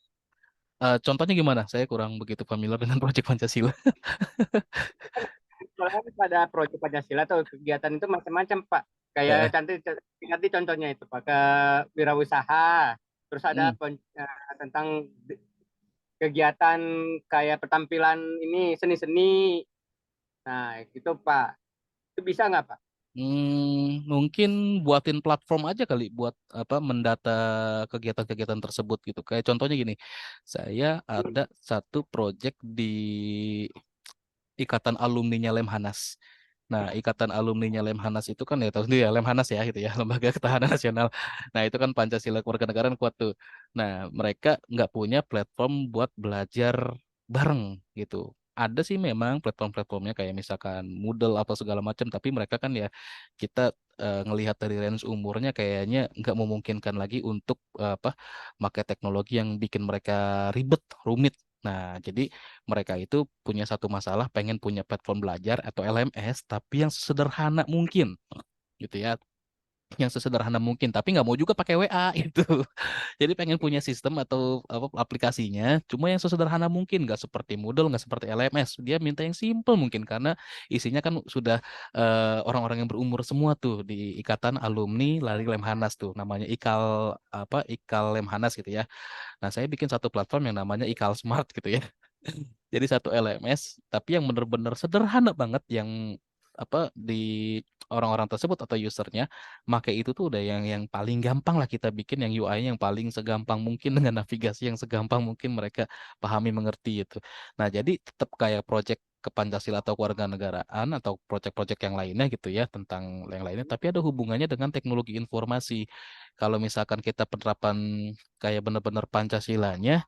Contohnya gimana? Saya kurang begitu familiar dengan proyek Pancasila. Kalau kan pada project Pancasila tuh kegiatan itu macam-macam, Pak. Kayak Eh, nanti contohnya itu, Pak, ke wirausaha. Terus ada mm. tentang kegiatan kayak pertampilan ini seni-seni. Nah, gitu, Pak. Itu bisa nggak, Pak? Mungkin buatin platform aja kali buat apa mendata kegiatan-kegiatan tersebut gitu. Kayak contohnya gini, saya ada satu project di Ikatan Alumninya Lemhanas. Nah, Ikatan Alumninya Lemhanas itu kan ya tahu sendiri ya Lemhanas ya gitu ya, Lembaga Ketahanan Nasional. Nah, itu kan Pancasila Kewarganegaraan kuat tuh. Nah, mereka nggak punya platform buat belajar bareng gitu. Ada sih memang platform-platformnya kayak misalkan Moodle apa segala macam, tapi mereka kan ya kita ngelihat dari range umurnya kayaknya nggak memungkinkan lagi untuk apa pakai teknologi yang bikin mereka ribet, rumit. Nah, jadi mereka itu punya satu masalah pengen punya platform belajar atau LMS tapi yang sesederhana mungkin gitu ya, yang sesederhana mungkin tapi nggak mau juga pakai WA itu. Jadi pengen punya sistem atau apa aplikasinya cuma yang sesederhana mungkin, nggak seperti Moodle, nggak seperti LMS, dia minta yang simple mungkin karena isinya kan sudah orang-orang yang berumur semua tuh di Ikatan Alumni Lari Lemhanas tuh namanya IKAL apa IKAL Lemhanas gitu ya. Nah, saya bikin satu platform yang namanya IKAL Smart gitu ya. Jadi satu LMS, tapi yang benar-benar sederhana banget yang apa di orang-orang tersebut atau usernya make itu tuh udah yang paling gampang lah kita bikin yang UI-nya yang paling segampang mungkin dengan navigasi yang segampang mungkin mereka pahami mengerti itu. Nah, jadi tetap kayak project ke Pancasila atau kewarganegaraan atau proyek-proyek yang lainnya gitu ya tentang yang lainnya, tapi ada hubungannya dengan teknologi informasi. Kalau misalkan kita penerapan kayak benar-benar Pancasilanya,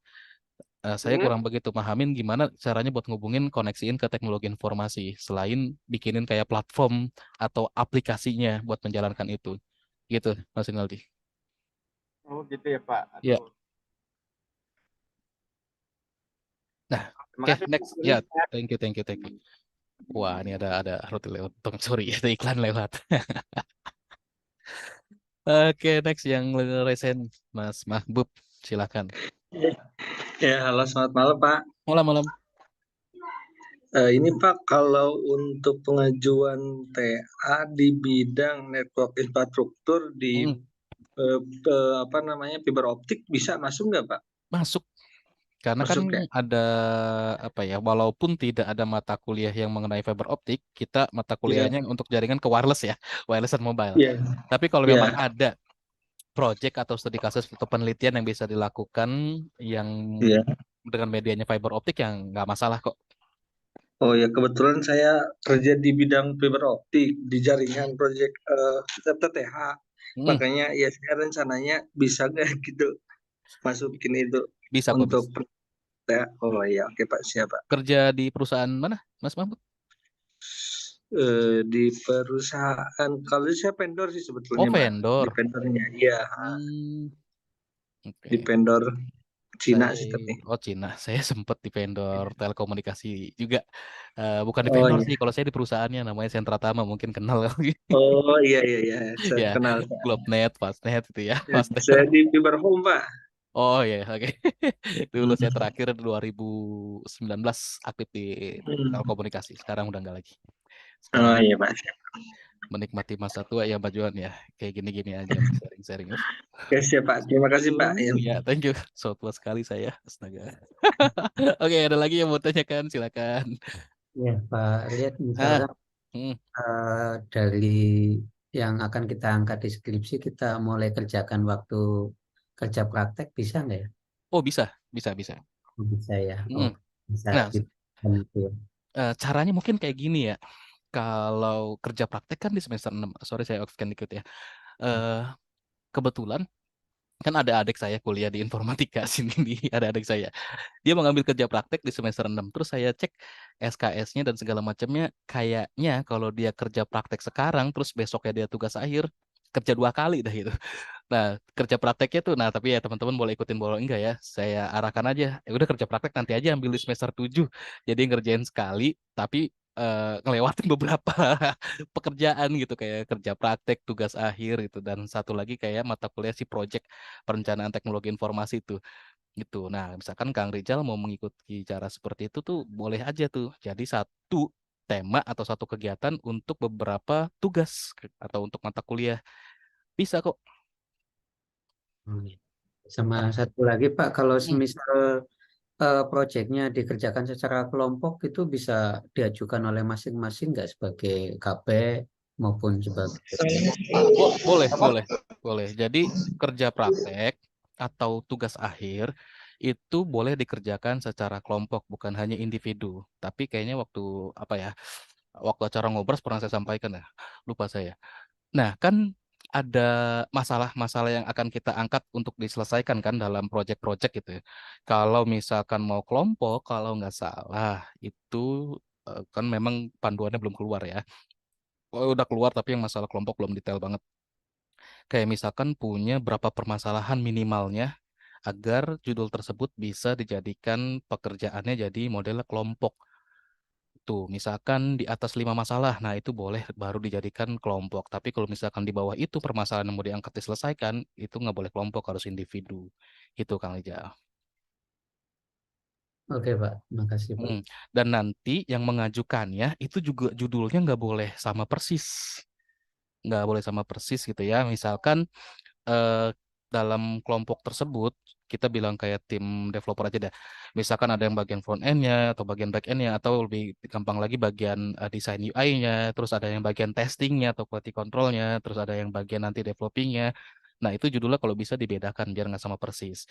saya Hmm? kurang begitu pahamin gimana caranya buat ngubungin koneksiin ke teknologi informasi selain bikinin kayak platform atau aplikasinya buat menjalankan itu. Gitu, Mas Rinaldi. Oh gitu ya Pak. Ya. Aduh. Nah, Terima oke, kasih. next. Ini Ya, thank you. Wah, ini ada roti lewat. Sorry, ada iklan lewat. Oke, next yang resen Mas Mahbub, silakan. Ya, halo, selamat malam, Pak. Malam-malam. Ini Pak, kalau untuk pengajuan TA di bidang network infrastruktur di apa namanya fiber optik bisa masuk nggak Pak? Masuk. Karena kan Masuk ya? ada apa ya, walaupun tidak ada mata kuliah yang mengenai fiber optik, kita mata Iya, kuliahnya untuk jaringan ke wireless ya, wireless dan mobile. iya, Tapi kalau iya. memang ada project atau studi kasus atau penelitian yang bisa dilakukan yang Iya. dengan medianya fiber optik yang nggak masalah kok. Oh ya, kebetulan saya kerja di bidang fiber optik di jaringan proyek FTTH. Hmm, Makanya ya saya rencananya bisa nggak gitu masukin itu bisa kok untuk bisa. TA. Oh ya, oke Pak, siapa? Kerja di perusahaan mana, Mas Mahmud? Di perusahaan, kalau saya vendor sih Oh, sebetulnya Pak, di vendor. vendornya. Iya, Hmm, di oke. vendor Cina Saya, sih tapi. Cina. Saya sempat di vendor telekomunikasi juga. Bukan di Oh vendor iya. sih, kalau saya di perusahaannya namanya Sentra Tama, mungkin kenal kali. Oh iya iya iya, saya Ya, kenal. Globnet, Fastnet itu ya, Saya Fasttel. di Fiber Home Pak. Oh ya, oke. Dulu saya Hmm. terakhir 2019 aktif di telekomunikasi. Sekarang udah nggak lagi. Sekarang Oh iya Pak. menikmati masa tua ya Mbak Juan ya. Kayak gini-gini aja nih sharing-sharing. Oke siap Pak, terima kasih Pak. Ya, thank you. So tua sekali saya. Astaga. Oke, ada lagi yang mau tanyakan? Silakan. Ya, Pak, lihat Ah, misalkan hmm. dari yang akan kita angkat di skripsi, kita mulai kerjakan waktu kerja praktek, bisa nggak ya? Oh, bisa. Oh, bisa ya. Oh, Hmm. bisa Nah, gitu. Gitu ya. caranya mungkin kayak gini ya. Kalau kerja praktek kan di semester 6. Sorry saya off dikit ya. Eh, kebetulan kan ada adik saya kuliah di informatika sini nih, ada adik saya. Dia mengambil kerja praktek di semester 6. Terus saya cek SKS-nya dan segala macamnya, kayaknya kalau dia kerja praktek sekarang terus besoknya dia tugas akhir, kerja 2 kali dah gitu. Nah, kerja prakteknya tuh, nah tapi ya teman-teman boleh ikutin boleh enggak ya. Saya arahkan aja, ya udah kerja praktek nanti aja ambil di semester 7. Jadi ngerjain sekali, tapi ngelewatin beberapa pekerjaan gitu kayak kerja praktek, tugas akhir gitu dan satu lagi kayak mata kuliah si project perencanaan teknologi informasi itu gitu. Nah, misalkan Kang Rizal mau mengikuti cara seperti itu tuh boleh aja tuh. Jadi satu tema atau satu kegiatan untuk beberapa tugas atau untuk mata kuliah bisa kok. Hmm. Sama satu lagi Pak, kalau Hmm. semisal proyeknya dikerjakan secara kelompok itu bisa diajukan oleh masing-masing nggak sebagai KP maupun sebagai Boleh. Jadi kerja praktek atau tugas akhir itu boleh dikerjakan secara kelompok, bukan hanya individu. Tapi kayaknya waktu apa ya, waktu acara ngobras pernah saya sampaikan ya, lupa saya. Nah, kan ada masalah-masalah yang akan kita angkat untuk diselesaikan kan dalam proyek-proyek gitu ya. Kalau misalkan mau kelompok, kalau nggak salah itu kan memang panduannya belum keluar ya. Oh, udah keluar tapi yang masalah kelompok belum detail banget. Kayak misalkan punya berapa permasalahan minimalnya agar judul tersebut bisa dijadikan pekerjaannya jadi model kelompok. Tuh, misalkan di atas 5 masalah, nah itu boleh baru dijadikan kelompok. Tapi kalau misalkan di bawah itu permasalahan yang mau diangkat diselesaikan, itu nggak boleh kelompok, harus individu. Itu Kang Lijal. Oke Pak, makasih Pak. Dan nanti yang mengajukannya itu juga judulnya nggak boleh sama persis. Nggak boleh sama persis gitu ya. Misalkan eh, dalam kelompok tersebut kita bilang kayak tim developer aja dah. Misalkan ada yang bagian front end-nya atau bagian back end-nya atau lebih gampang lagi bagian desain UI-nya, terus ada yang bagian testing-nya atau quality control-nya, terus ada yang bagian nanti developing-nya. Nah, itu judulnya kalau bisa dibedakan biar nggak sama persis.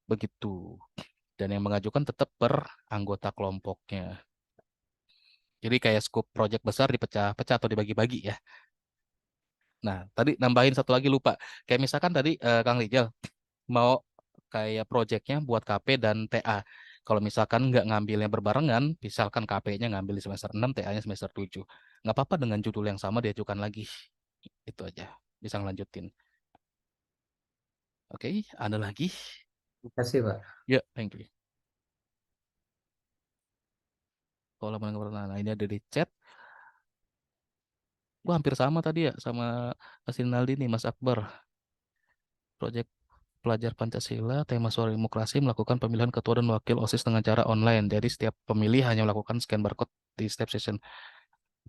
Begitu. Dan yang mengajukan tetap per anggota kelompoknya. Jadi kayak scope project besar dipecah-pecah atau dibagi-bagi ya. Nah, tadi nambahin satu lagi lupa. Kayak misalkan tadi Kang Rijal mau kayak projectnya buat KP dan TA. Kalau misalkan nggak ngambilnya berbarengan, misalkan KP-nya ngambil di semester 6, TA-nya semester 7. Nggak apa-apa dengan judul yang sama diajukan lagi. Itu aja. Bisa ngelanjutin. Oke, ada lagi? Terima kasih, Pak. Ya, thank you. Kalau nah ini ada di chat. Gua hampir sama tadi ya sama Mas Rinaldi nih, Mas Akbar. Project pelajar Pancasila, tema suara demokrasi melakukan pemilihan ketua dan wakil OSIS dengan cara online. Jadi setiap pemilih hanya melakukan scan barcode di setiap session.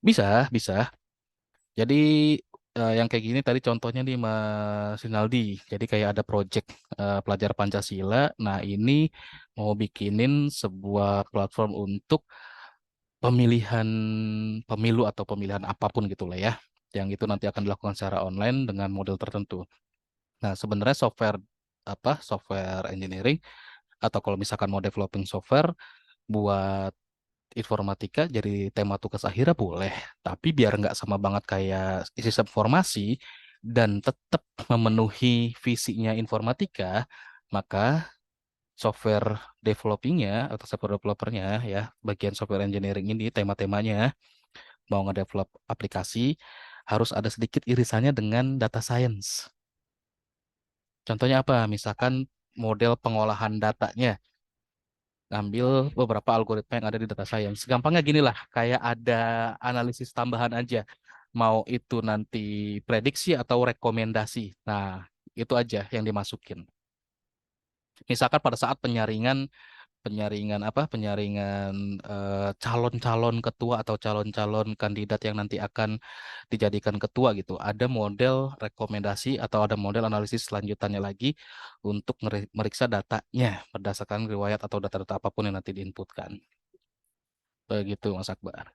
Bisa, bisa. Jadi yang kayak gini tadi contohnya nih Mas Rinaldi. Jadi kayak ada project pelajar Pancasila. Nah ini mau bikinin sebuah platform untuk pemilihan pemilu atau pemilihan apapun gitu lah ya. Yang itu nanti akan dilakukan secara online dengan model tertentu. Nah, sebenarnya software engineering atau kalau misalkan mau developing software buat informatika jadi tema tugas akhirnya boleh, tapi biar nggak sama banget kayak sistem informasi dan tetap memenuhi visinya informatika, maka software developingnya atau software developernya ya, bagian software engineering ini tema-temanya mau ngedevelop aplikasi harus ada sedikit irisannya dengan data science. Contohnya apa? Misalkan model pengolahan datanya, ngambil beberapa algoritma yang ada di data science. Gampangnya gini lah, kayak ada analisis tambahan aja. Mau itu nanti prediksi atau rekomendasi. Nah, itu aja yang dimasukin. Misalkan pada saat penyaringan penyaringan calon-calon ketua atau calon-calon kandidat yang nanti akan dijadikan ketua gitu. Ada model rekomendasi atau ada model analisis selanjutannya lagi untuk meriksa datanya berdasarkan riwayat atau data-data apapun yang nanti diinputkan. Begitu Mas Akbar.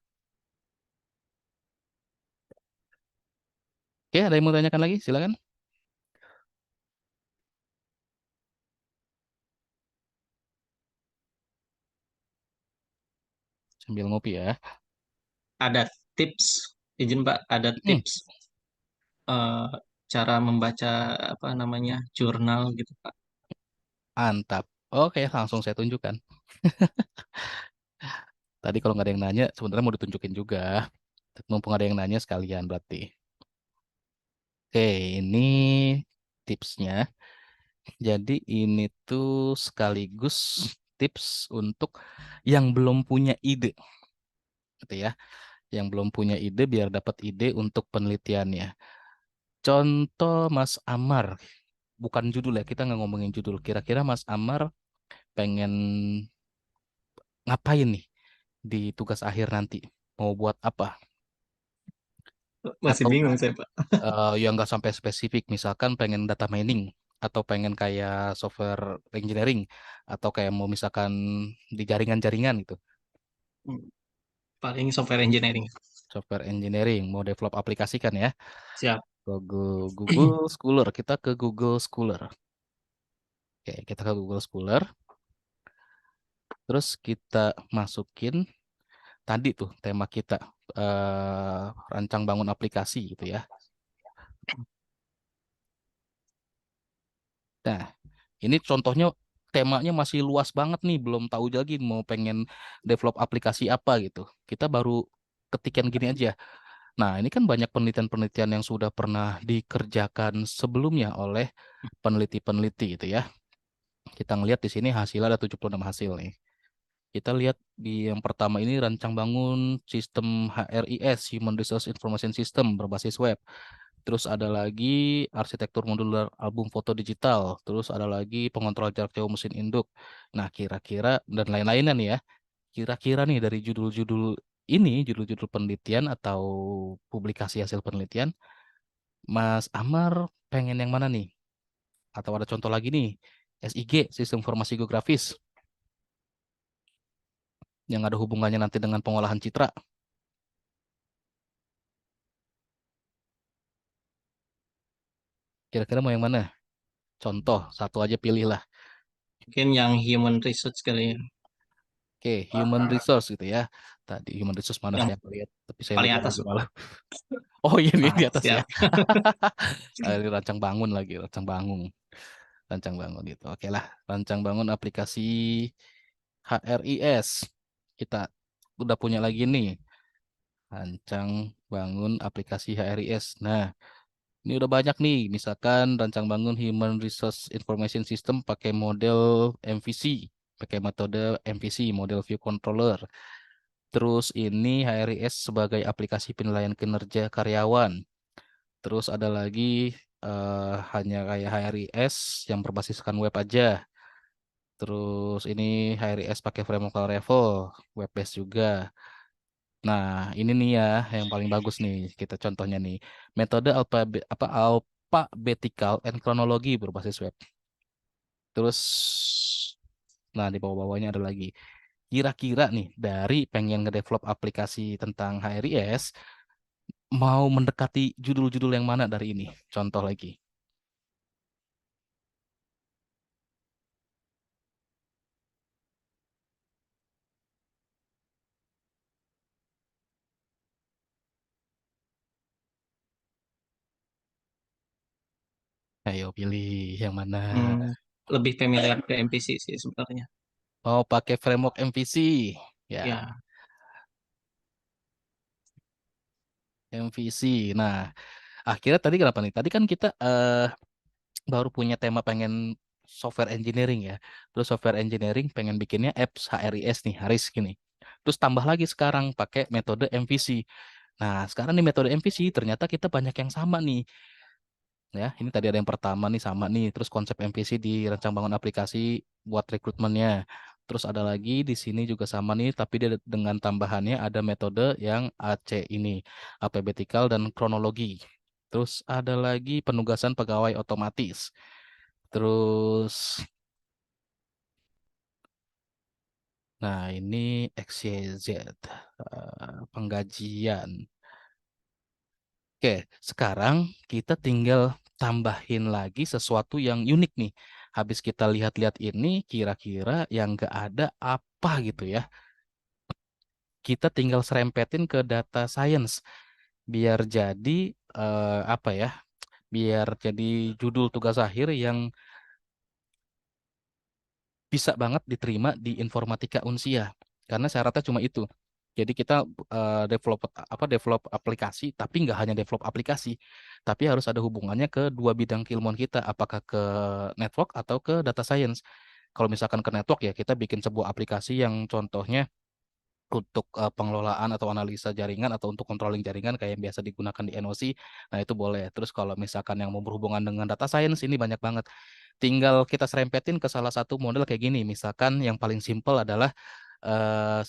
Oke, ada yang mau tanyakan lagi? Silakan. Sambil ngopi ya. Ada tips, izin Pak, ada Hmm, tips eh, cara membaca apa namanya jurnal gitu Pak. mantap. Oke, langsung saya tunjukkan. Tadi kalau nggak ada yang nanya, sebenarnya mau ditunjukin juga. Mumpung ada yang nanya sekalian berarti. Oke, ini tipsnya. Jadi ini tuh sekaligus tips untuk yang belum punya ide, gitu ya. Yang belum punya ide biar dapat ide untuk penelitiannya. Contoh Mas Amar, bukan judul ya, kita nggak ngomongin judul. Kira-kira Mas Amar pengen ngapain nih di tugas akhir nanti? Mau buat apa? Masih Atau bingung saya Pak. yang nggak sampai spesifik, misalkan pengen data mining, atau pengen kayak software engineering, atau kayak mau misalkan di jaringan-jaringan gitu. Hmm, paling software engineering. Software engineering, mau develop aplikasi kan ya. Siap. Google Scholar, kita ke Google Scholar. Oke, kita ke Google Scholar. Terus kita masukin tadi tuh tema kita, rancang bangun aplikasi gitu ya. Nah, ini contohnya temanya masih luas banget nih, belum tahu lagi mau pengen develop aplikasi apa gitu. Kita baru ketikan gini aja. Nah, ini kan banyak penelitian-penelitian yang sudah pernah dikerjakan sebelumnya oleh peneliti-peneliti gitu ya. Kita ngelihat di sini hasilnya ada 76 hasil nih. Kita lihat di yang pertama ini rancang bangun sistem HRIS, Human Resource Information System berbasis web. Terus ada lagi arsitektur modular album foto digital. Terus ada lagi pengontrol jarak jauh mesin induk. Nah, kira-kira dan lain-lainnya nih ya. Kira-kira nih dari judul-judul ini, judul-judul penelitian atau publikasi hasil penelitian, Mas Amar pengen yang mana nih? Atau ada contoh lagi nih, SIG, Sistem Informasi Geografis, yang ada hubungannya nanti dengan pengolahan citra. Kira-kira mau yang mana? Contoh, satu aja pilih lah. Mungkin yang human research kali ya. Oke, human resource gitu ya. Tadi human resource mana Yang saya lihat, tapi saya paling lupa atas, lagi Pak. malah. Oh iya ini di Ah, atas ya. siap. Ini rancang bangun lagi, rancang bangun. Rancang bangun gitu. Oke lah, rancang bangun aplikasi HRIS. Kita udah punya lagi nih. Rancang bangun aplikasi HRIS. Nah, ini udah banyak nih. Misalkan rancang bangun Human Resource Information System pakai model MVC, pakai metode MVC, model View Controller. Terus ini HRIS sebagai aplikasi penilaian kinerja karyawan. Terus ada lagi hanya kayak HRIS yang berbasiskan web aja. Terus ini HRIS pakai framework Laravel, web based juga. Nah, ini nih ya yang paling bagus nih. Kita contohnya nih. Metode alphabetical and chronology berbasis web. Terus nah di bawah-bawahnya ada lagi. Kira-kira nih dari pengen ngedevelop aplikasi tentang HRIS mau mendekati judul-judul yang mana dari ini? Contoh lagi. Ayo pilih yang mana. Lebih familiar ke MPC sih sebenarnya. Mau pakai framework MVC. Ya, Ya, MVC. Nah, akhirnya tadi kenapa nih? Tadi kan kita baru punya tema pengen software engineering ya. Terus software engineering pengen bikinnya apps HRIS nih, HRIS gini. Terus tambah lagi sekarang pakai metode MVC. Nah, sekarang nih metode MVC ternyata kita banyak yang sama nih. Ya, ini tadi ada yang pertama nih sama nih. Terus konsep MVC di rancang bangun aplikasi buat rekrutmennya. Terus ada lagi di sini juga sama nih, tapi dia dengan tambahannya ada metode yang AC ini, alphabetical dan kronologi. Terus ada lagi penugasan pegawai otomatis. Terus, nah ini XYZ, penggajian. Oke, sekarang kita tinggal tambahin lagi sesuatu yang unik nih. Habis kita lihat-lihat ini, kira-kira yang nggak ada apa gitu ya. Kita tinggal serempetin ke data science. Biar jadi, apa ya, biar jadi judul tugas akhir yang bisa banget diterima di informatika Unsia karena syaratnya cuma itu. Jadi kita develop aplikasi tapi nggak hanya develop aplikasi, tapi harus ada hubungannya ke dua bidang keilmuan kita, apakah ke network atau ke data science. Kalau misalkan ke network ya kita bikin sebuah aplikasi yang contohnya untuk pengelolaan atau analisa jaringan atau untuk controlling jaringan kayak yang biasa digunakan di NOC. Nah, itu boleh. Terus kalau misalkan yang mau berhubungan dengan data science ini banyak banget. Tinggal kita serempetin ke salah satu model kayak gini. Misalkan yang paling simpel adalah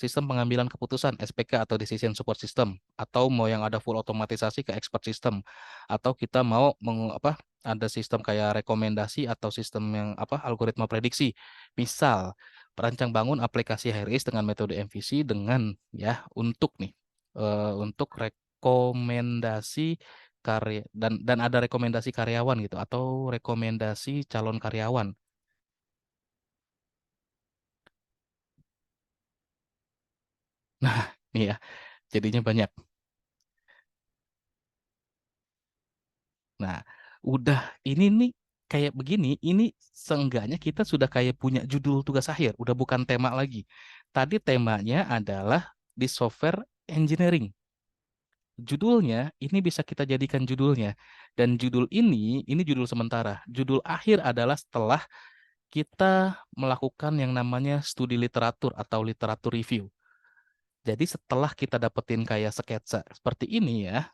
sistem pengambilan keputusan SPK atau Decision Support System, atau mau yang ada full otomatisasi ke Expert System, atau kita mau ada sistem kayak rekomendasi atau sistem yang algoritma prediksi. Misal perancang bangun aplikasi HRIS dengan metode MVC dengan ya untuk rekomendasi karya dan ada rekomendasi karyawan gitu atau rekomendasi calon karyawan. Nah, nih ya, jadinya banyak. Nah, udah ini nih kayak begini, ini seenggaknya kita sudah kayak punya judul tugas akhir, udah bukan tema lagi. Tadi temanya adalah di software engineering. Judulnya ini bisa kita jadikan judulnya. Dan judul ini judul sementara. Judul akhir adalah setelah kita melakukan yang namanya studi literatur atau literatur review. Jadi setelah kita dapetin kayak sketsa seperti ini ya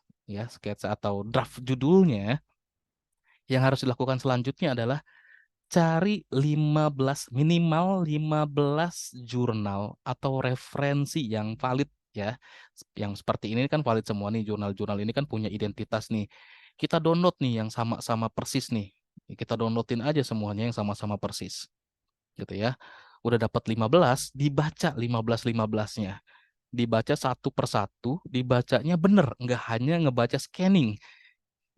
sketsa atau draft judulnya, yang harus dilakukan selanjutnya adalah cari minimal 15 jurnal atau referensi yang valid ya. Yang seperti ini kan valid semua nih, jurnal-jurnal ini kan punya identitas nih. Kita download nih yang sama-sama persis nih. Kita downloadin aja semuanya yang sama-sama persis. Gitu ya. Udah dapat 15, dibaca 15-15-nya. Dibaca satu persatu, dibacanya bener, nggak hanya ngebaca scanning.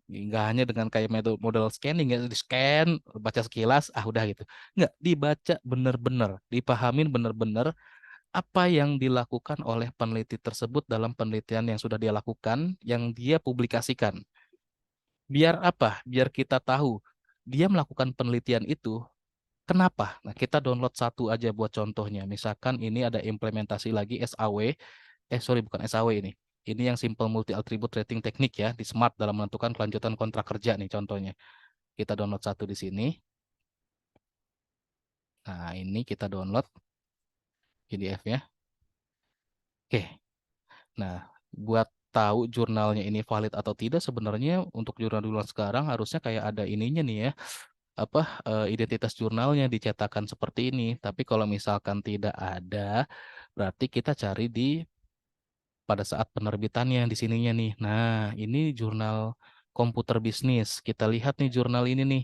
Nggak hanya dengan kayak model scanning ya, di scan, baca sekilas, udah gitu. Nggak, dibaca bener-bener, dipahamin bener-bener apa yang dilakukan oleh peneliti tersebut dalam penelitian yang sudah dia lakukan, yang dia publikasikan. Biar apa? Biar kita tahu dia melakukan penelitian itu kenapa. Nah, kita download satu aja buat contohnya. Misalkan ini ada implementasi lagi SAW, sorry bukan SAW ini. Ini yang simple multi attribute rating teknik ya, di Smart dalam menentukan kelanjutan kontrak kerja nih contohnya. Kita download satu di sini. Nah, ini kita download PDF-nya. Oke. Nah, buat tahu jurnalnya ini valid atau tidak, sebenarnya untuk jurnal-jurnal sekarang harusnya kayak ada ininya nih ya, identitas jurnalnya dicetakan seperti ini. Tapi kalau misalkan tidak ada, berarti kita cari di pada saat penerbitannya di sininya nih. Nah, ini jurnal komputer bisnis. Kita lihat nih jurnal ini nih.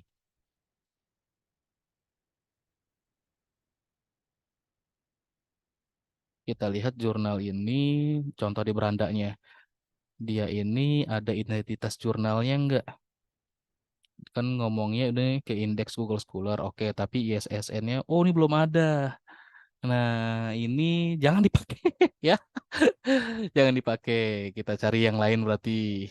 Kita lihat jurnal ini, contoh di berandanya. Dia ini ada identitas jurnalnya enggak? Kan ngomongnya ini ke indeks Google Scholar. Oke, tapi ISSN-nya, oh ini belum ada. Nah, ini jangan dipakai ya. Jangan dipakai. Kita cari yang lain berarti.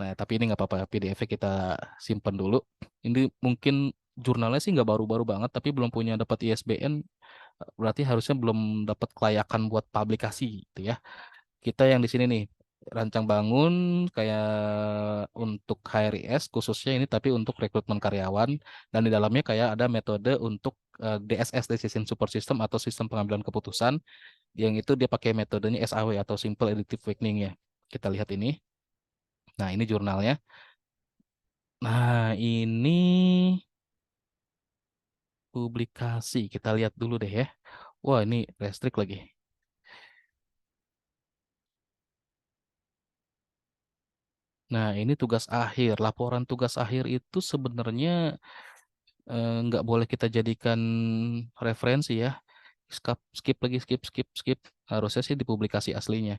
Nah, tapi ini nggak apa-apa. PDF-nya kita simpan dulu. Ini mungkin jurnalnya sih nggak baru-baru banget, tapi belum punya dapat ISBN. Berarti harusnya belum dapat kelayakan buat publikasi gitu ya. Kita yang di sini nih rancang bangun kayak untuk HRIS khususnya ini, tapi untuk rekrutmen karyawan, dan di dalamnya kayak ada metode untuk DSS Decision Support System atau sistem pengambilan keputusan, yang itu dia pakai metodenya SAW atau Simple Additive Weighting ya. Kita lihat ini. Nah, ini jurnalnya. Nah, ini publikasi. Kita lihat dulu deh ya. Wah, ini restrict lagi. Nah, ini tugas akhir. Laporan tugas akhir itu sebenarnya nggak boleh kita jadikan referensi ya. Skip lagi, skip. Harusnya sih di publikasi aslinya.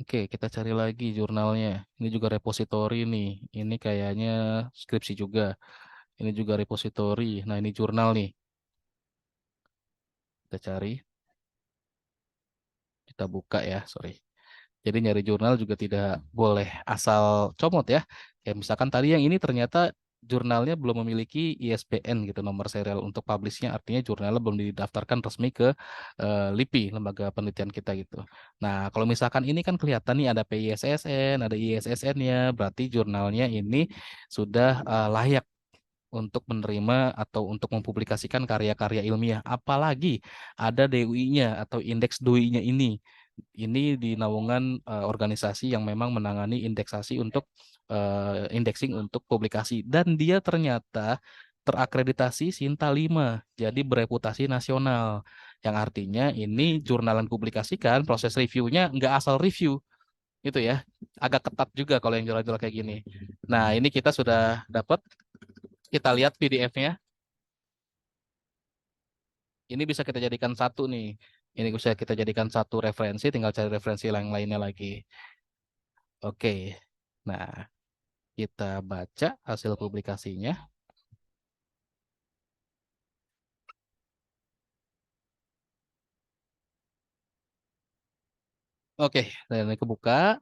Oke, kita cari lagi jurnalnya. Ini juga repositori nih. Ini kayaknya skripsi juga. Ini juga repositori. Nah, ini jurnal nih. Kita cari. Kita buka ya, sorry. Jadi nyari jurnal juga tidak boleh asal comot ya. Kayak misalkan tadi yang ini ternyata jurnalnya belum memiliki ISBN gitu, nomor serial untuk publishnya, artinya jurnalnya belum didaftarkan resmi ke LIPI, lembaga penelitian kita gitu. Nah, kalau misalkan ini kan kelihatan nih ada PISSN, ada ISSN-nya, berarti jurnalnya ini sudah layak untuk menerima atau untuk mempublikasikan karya-karya ilmiah. Apalagi ada DUI-nya atau indeks DUI-nya ini. Ini di naungan organisasi yang memang menangani indeksasi untuk indexing untuk publikasi, dan dia ternyata terakreditasi Sinta 5, jadi bereputasi nasional. Yang artinya ini jurnal yang publikasikan, proses reviewnya nggak asal review, itu ya. Agak ketat juga kalau yang jurnal-jurnal kayak gini. Nah, ini kita sudah dapat. Kita lihat PDF-nya. Ini bisa kita jadikan satu nih. Ini bisa kita jadikan satu referensi, tinggal cari referensi yang lainnya lagi. Oke. Nah, kita baca hasil publikasinya. Oke, dan ini kebuka.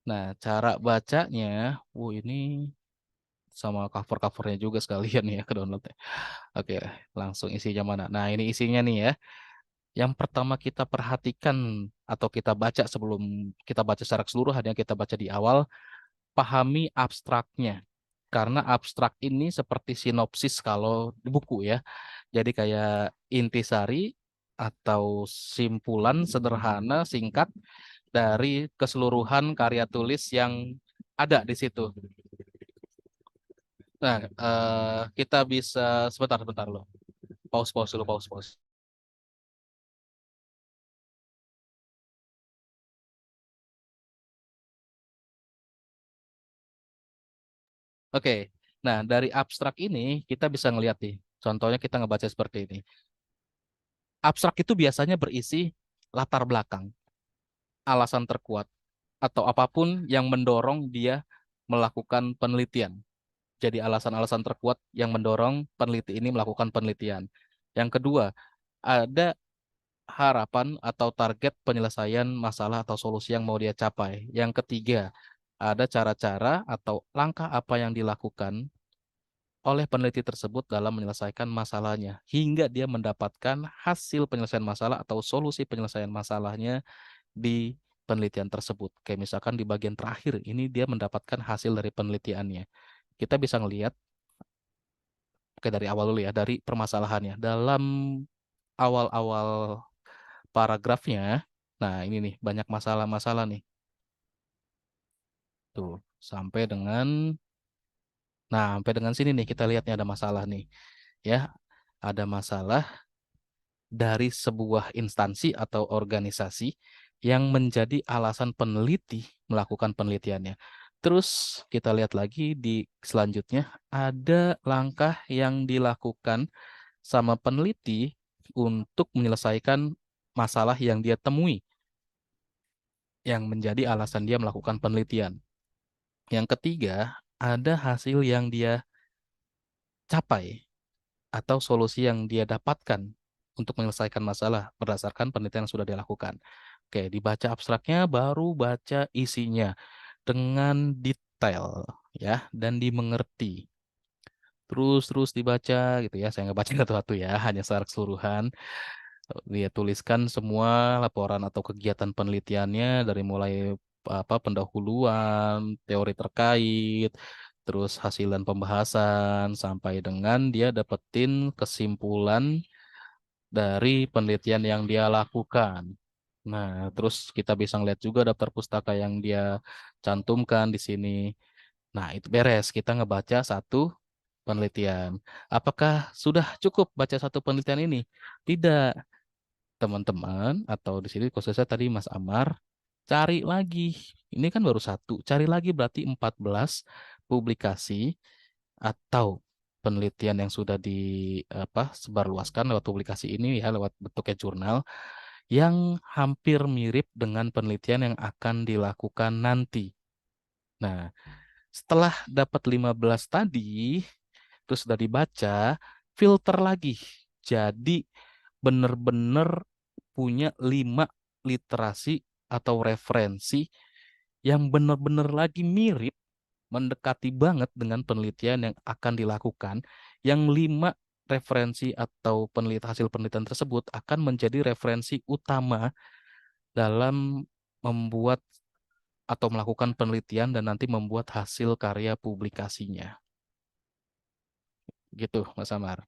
Nah, cara bacanya, ini sama cover-covernya juga sekalian ya ke download. Oke, langsung isinya mana? Nah, ini isinya nih ya. Yang pertama kita perhatikan atau kita baca sebelum kita baca secara keseluruhan, yang kita baca di awal, pahami abstraknya. Karena abstrak ini seperti sinopsis kalau di buku ya. Jadi kayak intisari atau simpulan sederhana singkat dari keseluruhan karya tulis yang ada di situ. Nah, kita bisa sebentar loh. Pause dulu, pause. Oke. Nah, dari abstrak ini kita bisa ngeliat nih. Contohnya kita ngebaca seperti ini. Abstrak itu biasanya berisi latar belakang, alasan terkuat, atau apapun yang mendorong dia melakukan penelitian. Jadi alasan-alasan terkuat yang mendorong peneliti ini melakukan penelitian. Yang kedua, ada harapan atau target penyelesaian masalah atau solusi yang mau dia capai. Yang ketiga, ada cara-cara atau langkah apa yang dilakukan oleh peneliti tersebut dalam menyelesaikan masalahnya hingga dia mendapatkan hasil penyelesaian masalah atau solusi penyelesaian masalahnya di penelitian tersebut. Kayak misalkan di bagian terakhir ini dia mendapatkan hasil dari penelitiannya. Kita bisa ngelihat dari awal dulu ya, dari permasalahannya. Dalam awal-awal paragrafnya, nah ini nih banyak masalah-masalah nih. Tuh, sampai dengan sini nih kita lihatnya ada masalah nih. Ya, ada masalah dari sebuah instansi atau organisasi yang menjadi alasan peneliti melakukan penelitiannya. Terus kita lihat lagi di selanjutnya ada langkah yang dilakukan sama peneliti untuk menyelesaikan masalah yang dia temui yang menjadi alasan dia melakukan penelitian. Yang ketiga, ada hasil yang dia capai atau solusi yang dia dapatkan untuk menyelesaikan masalah berdasarkan penelitian yang sudah dilakukan. Oke, dibaca abstraknya, baru baca isinya dengan detail ya dan dimengerti. Terus dibaca gitu ya. Saya nggak baca satu-satu ya, hanya secara keseluruhan. Dia tuliskan semua laporan atau kegiatan penelitiannya dari mulai pendahuluan, teori terkait, terus hasil dan pembahasan sampai dengan dia dapetin kesimpulan dari penelitian yang dia lakukan. Nah, terus kita bisa ngeliat juga daftar pustaka yang dia cantumkan di sini. Nah, itu beres. Kita ngebaca satu penelitian. Apakah sudah cukup baca satu penelitian ini? Tidak, teman-teman, atau di sini khususnya tadi Mas Amar, cari lagi. Ini kan baru satu. Cari lagi berarti 14 publikasi atau penelitian yang sudah sebarluaskan lewat publikasi ini ya, lewat bentuknya jurnal yang hampir mirip dengan penelitian yang akan dilakukan nanti. Nah, setelah dapat 15 tadi, terus sudah dibaca, filter lagi. Jadi benar-benar punya 5 literasi atau referensi yang benar-benar lagi mirip, mendekati banget dengan penelitian yang akan dilakukan, yang 5 referensi atau hasil penelitian tersebut akan menjadi referensi utama dalam membuat atau melakukan penelitian dan nanti membuat hasil karya publikasinya. Gitu, Mas Amar.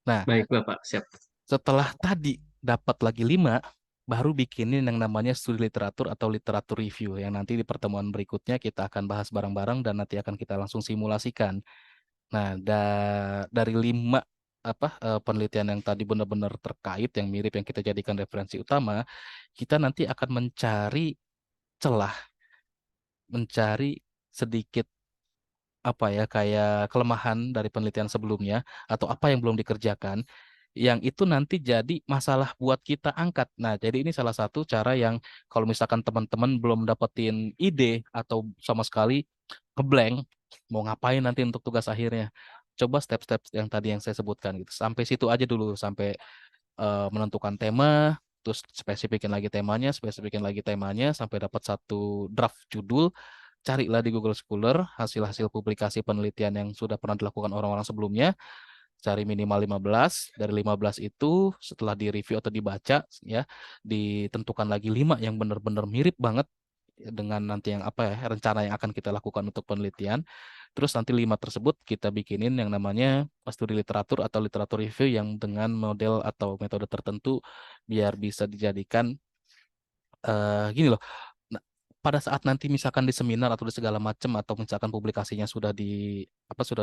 Nah, Baik, Bapak. Siap. setelah tadi dapat lagi 5, baru bikinin yang namanya studi literatur atau literatur review yang nanti di pertemuan berikutnya kita akan bahas bareng-bareng dan nanti akan kita langsung simulasikan. Nah, dari 5 penelitian yang tadi benar-benar terkait yang mirip yang kita jadikan referensi utama, kita nanti akan mencari celah, mencari sedikit kayak kelemahan dari penelitian sebelumnya atau apa yang belum dikerjakan yang itu nanti jadi masalah buat kita angkat. Nah, jadi ini salah satu cara yang kalau misalkan teman-teman belum dapetin ide atau sama sekali ngeblank mau ngapain nanti untuk tugas akhirnya. Coba step-step yang tadi yang saya sebutkan gitu. Sampai situ aja dulu sampai menentukan tema, terus spesifikin lagi temanya sampai dapat satu draft judul. Carilah di Google Scholar hasil-hasil publikasi penelitian yang sudah pernah dilakukan orang-orang sebelumnya. Cari minimal 15. Dari 15 itu setelah di-review atau dibaca ya, ditentukan lagi 5 yang benar-benar mirip banget dengan nanti yang rencana yang akan kita lakukan untuk penelitian. Terus nanti 5 tersebut kita bikinin yang namanya studi literatur atau literatur review yang dengan model atau metode tertentu biar bisa dijadikan gini loh. Nah, pada saat nanti misalkan di seminar atau di segala macam atau misalkan publikasinya sudah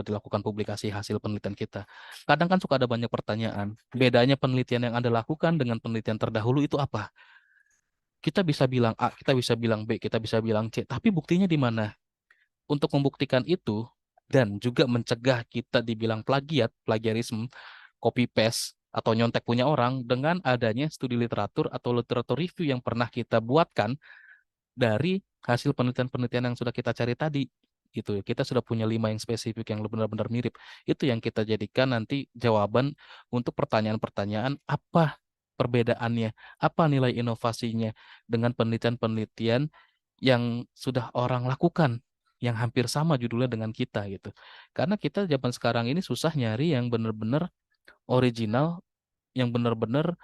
dilakukan publikasi hasil penelitian kita. Kadang kan suka ada banyak pertanyaan. Bedanya penelitian yang Anda lakukan dengan penelitian terdahulu itu apa? Kita bisa bilang A, kita bisa bilang B, kita bisa bilang C, tapi buktinya di mana? Untuk membuktikan itu dan juga mencegah kita dibilang plagiarisme, copy paste atau nyontek punya orang dengan adanya studi literatur atau literatur review yang pernah kita buatkan dari hasil penelitian-penelitian yang sudah kita cari tadi. gitu. Kita sudah punya 5 yang spesifik yang benar-benar mirip. Itu yang kita jadikan nanti jawaban untuk pertanyaan-pertanyaan apa perbedaannya, apa nilai inovasinya dengan penelitian-penelitian yang sudah orang lakukan, yang hampir sama judulnya dengan kita gitu. Karena kita zaman sekarang ini susah nyari yang benar-benar original, yang benar-benar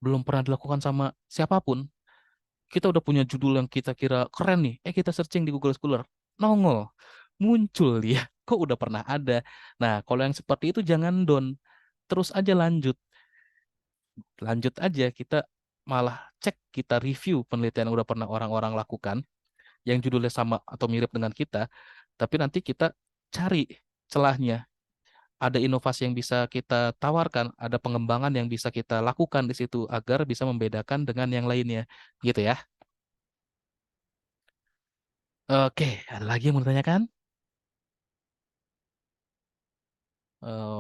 belum pernah dilakukan sama siapapun. Kita udah punya judul yang kita kira keren nih, kita searching di Google Scholar, nongol, muncul dia, kok udah pernah ada. Nah, kalau yang seperti itu jangan down, terus aja lanjut aja, kita malah cek, kita review penelitian yang udah pernah orang-orang lakukan, yang judulnya sama atau mirip dengan kita, tapi nanti kita cari celahnya, ada inovasi yang bisa kita tawarkan, ada pengembangan yang bisa kita lakukan di situ agar bisa membedakan dengan yang lainnya, gitu ya. Oke, ada lagi yang mau ditanyakan?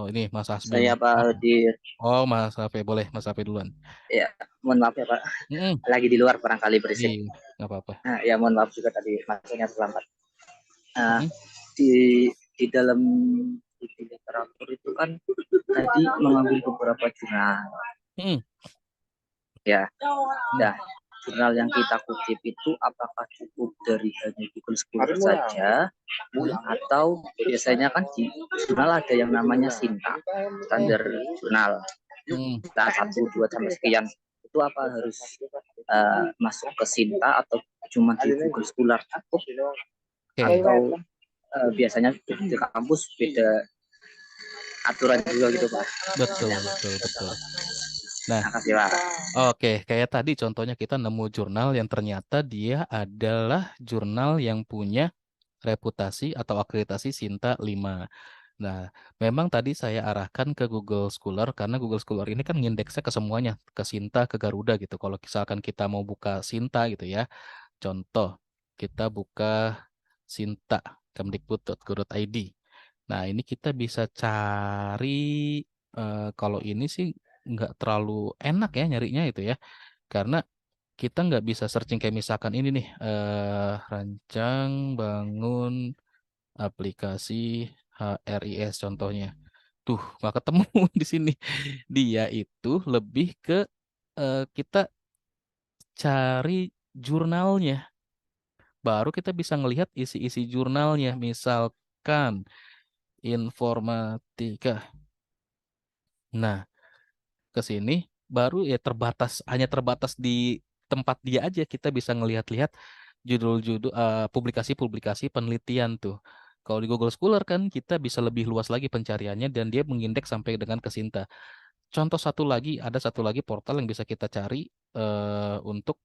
Ini Mas Asbi Saya nih. Pak Hadir. Oh, Mas Afe, boleh Mas Afe duluan. Ya, mohon maaf ya Pak. Mm-mm. Lagi di luar barangkali berisik. Iya, nggak apa-apa. Nah, ya mohon maaf juga tadi masuknya terlambat. Nah, Mm-mm. di dalam di literatur itu kan tadi mengambil beberapa jurnal. Mm-mm. Ya, nah jurnal yang kita kutip itu apakah cukup dari hanya Google Scholar saja atau biasanya kan di jurnal ada yang namanya SINTA, standar jurnal. Kita 1, 2 sampai sekian itu apa harus masuk ke SINTA atau cuma di Google Scholar cukup? Atau biasanya di kampus beda aturan juga gitu Pak? Betul. Nah, Makasih Pak. Oke, kayak tadi contohnya kita nemu jurnal yang ternyata dia adalah jurnal yang punya reputasi atau akreditasi SINTA 5. Nah, memang tadi saya arahkan ke Google Scholar karena Google Scholar ini kan ngindeksnya ke semuanya, ke SINTA, ke Garuda gitu. Kalau misalkan kita mau buka SINTA gitu ya, contoh kita buka SINTA kemdikbud.go.id. Nah, ini kita bisa cari, kalau ini sih nggak terlalu enak ya nyarinya itu ya, karena kita nggak bisa searching kayak misalkan ini nih, rancang bangun aplikasi HRIS contohnya. Tuh, nggak ketemu di sini. Dia itu lebih ke kita cari jurnalnya. Baru kita bisa ngelihat isi-isi jurnalnya. Misalkan informatika. Nah, ke sini baru ya hanya terbatas di tempat dia aja, kita bisa ngelihat-lihat judul-judul publikasi-publikasi penelitian tuh. Kalau di Google Scholar kan kita bisa lebih luas lagi pencariannya dan dia mengindeks sampai dengan ke SINTA. Contoh ada satu lagi portal yang bisa kita cari untuk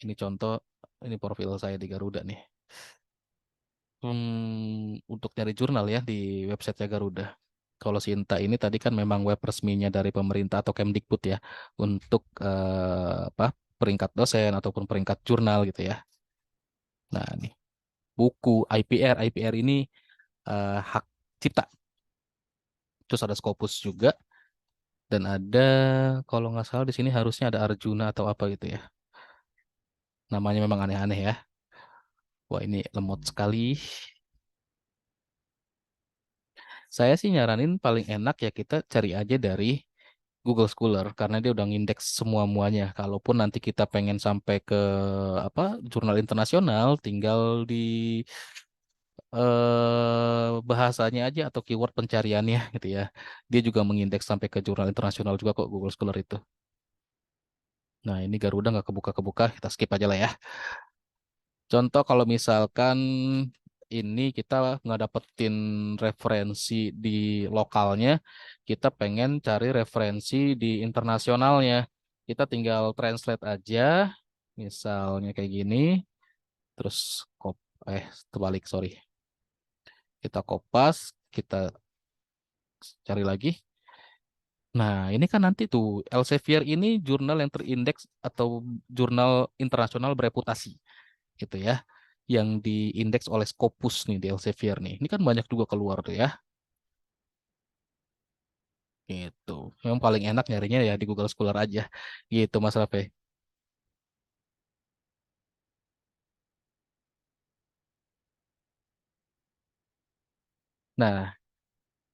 ini contoh, ini profil saya di Garuda nih. Untuk nyari jurnal ya di websitenya Garuda. Kalau SINTA ini tadi kan memang web resminya dari pemerintah atau Kemdikbud ya untuk peringkat dosen ataupun peringkat jurnal gitu ya. Nah, nih buku IPR ini hak cipta. Terus ada Scopus juga dan ada, kalau nggak salah di sini harusnya ada Arjuna atau apa gitu ya. Namanya memang aneh-aneh ya. Wah, ini lemot sekali. Saya sih nyaranin paling enak ya kita cari aja dari Google Scholar karena dia udah ngindeks semua-muanya. Kalaupun nanti kita pengen sampai ke jurnal internasional, tinggal di bahasanya aja atau keyword pencariannya gitu ya. Dia juga mengindeks sampai ke jurnal internasional juga kok Google Scholar itu. Nah, ini Garuda nggak kebuka-kebuka, kita skip aja lah ya. Contoh kalau misalkan ini kita nggak dapetin referensi di lokalnya, kita pengen cari referensi di internasionalnya. Kita tinggal translate aja, misalnya kayak gini, terus terbalik, sorry. Kita kopas, kita cari lagi. Nah, ini kan nanti tuh Elsevier ini jurnal yang terindeks atau jurnal internasional bereputasi gitu ya, yang diindeks oleh Scopus nih di Elsevier nih. Ini kan banyak juga keluar tuh ya. Gitu. Yang paling enak nyarinya ya di Google Scholar aja. Gitu Mas Rafe. Nah,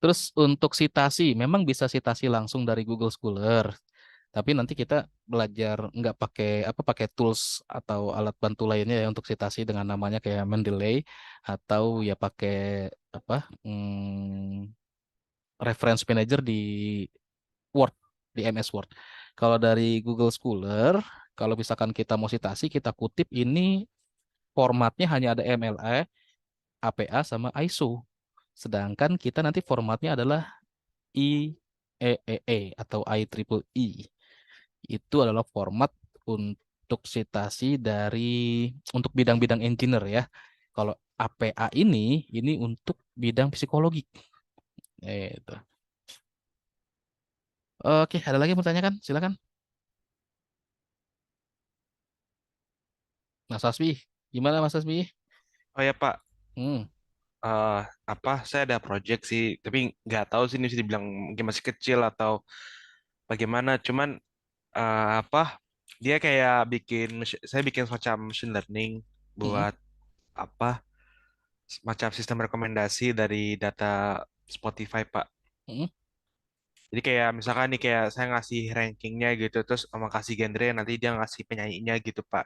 terus untuk sitasi, memang bisa sitasi langsung dari Google Scholar. Tapi nanti kita belajar nggak pakai tools atau alat bantu lainnya ya untuk citasi dengan namanya kayak Mendeley atau ya pakai apa reference manager di Word di MS Word. Kalau dari Google Scholar, kalau misalkan kita mau citasi, kita kutip ini formatnya hanya ada MLA, APA sama ISO. Sedangkan kita nanti formatnya adalah IEEE atau IEEE. Itu adalah format untuk citasi untuk bidang-bidang engineer ya. Kalau APA ini untuk bidang psikologi. Itu. Oke, ada lagi yang mau tanyakan? Silakan. Mas Asbi, gimana Mas Asbi? Oh ya Pak, Hmm. eh saya ada project sih, tapi nggak tahu sih ini bisa dibilang mungkin masih kecil atau bagaimana. Cuman apa dia kayak saya bikin semacam machine learning Hmm. buat apa semacam sistem rekomendasi dari data Spotify Pak. Hmm. Jadi kayak misalkan nih kayak saya ngasih rankingnya gitu, terus sama kasih genre, nanti dia ngasih penyanyinya gitu Pak.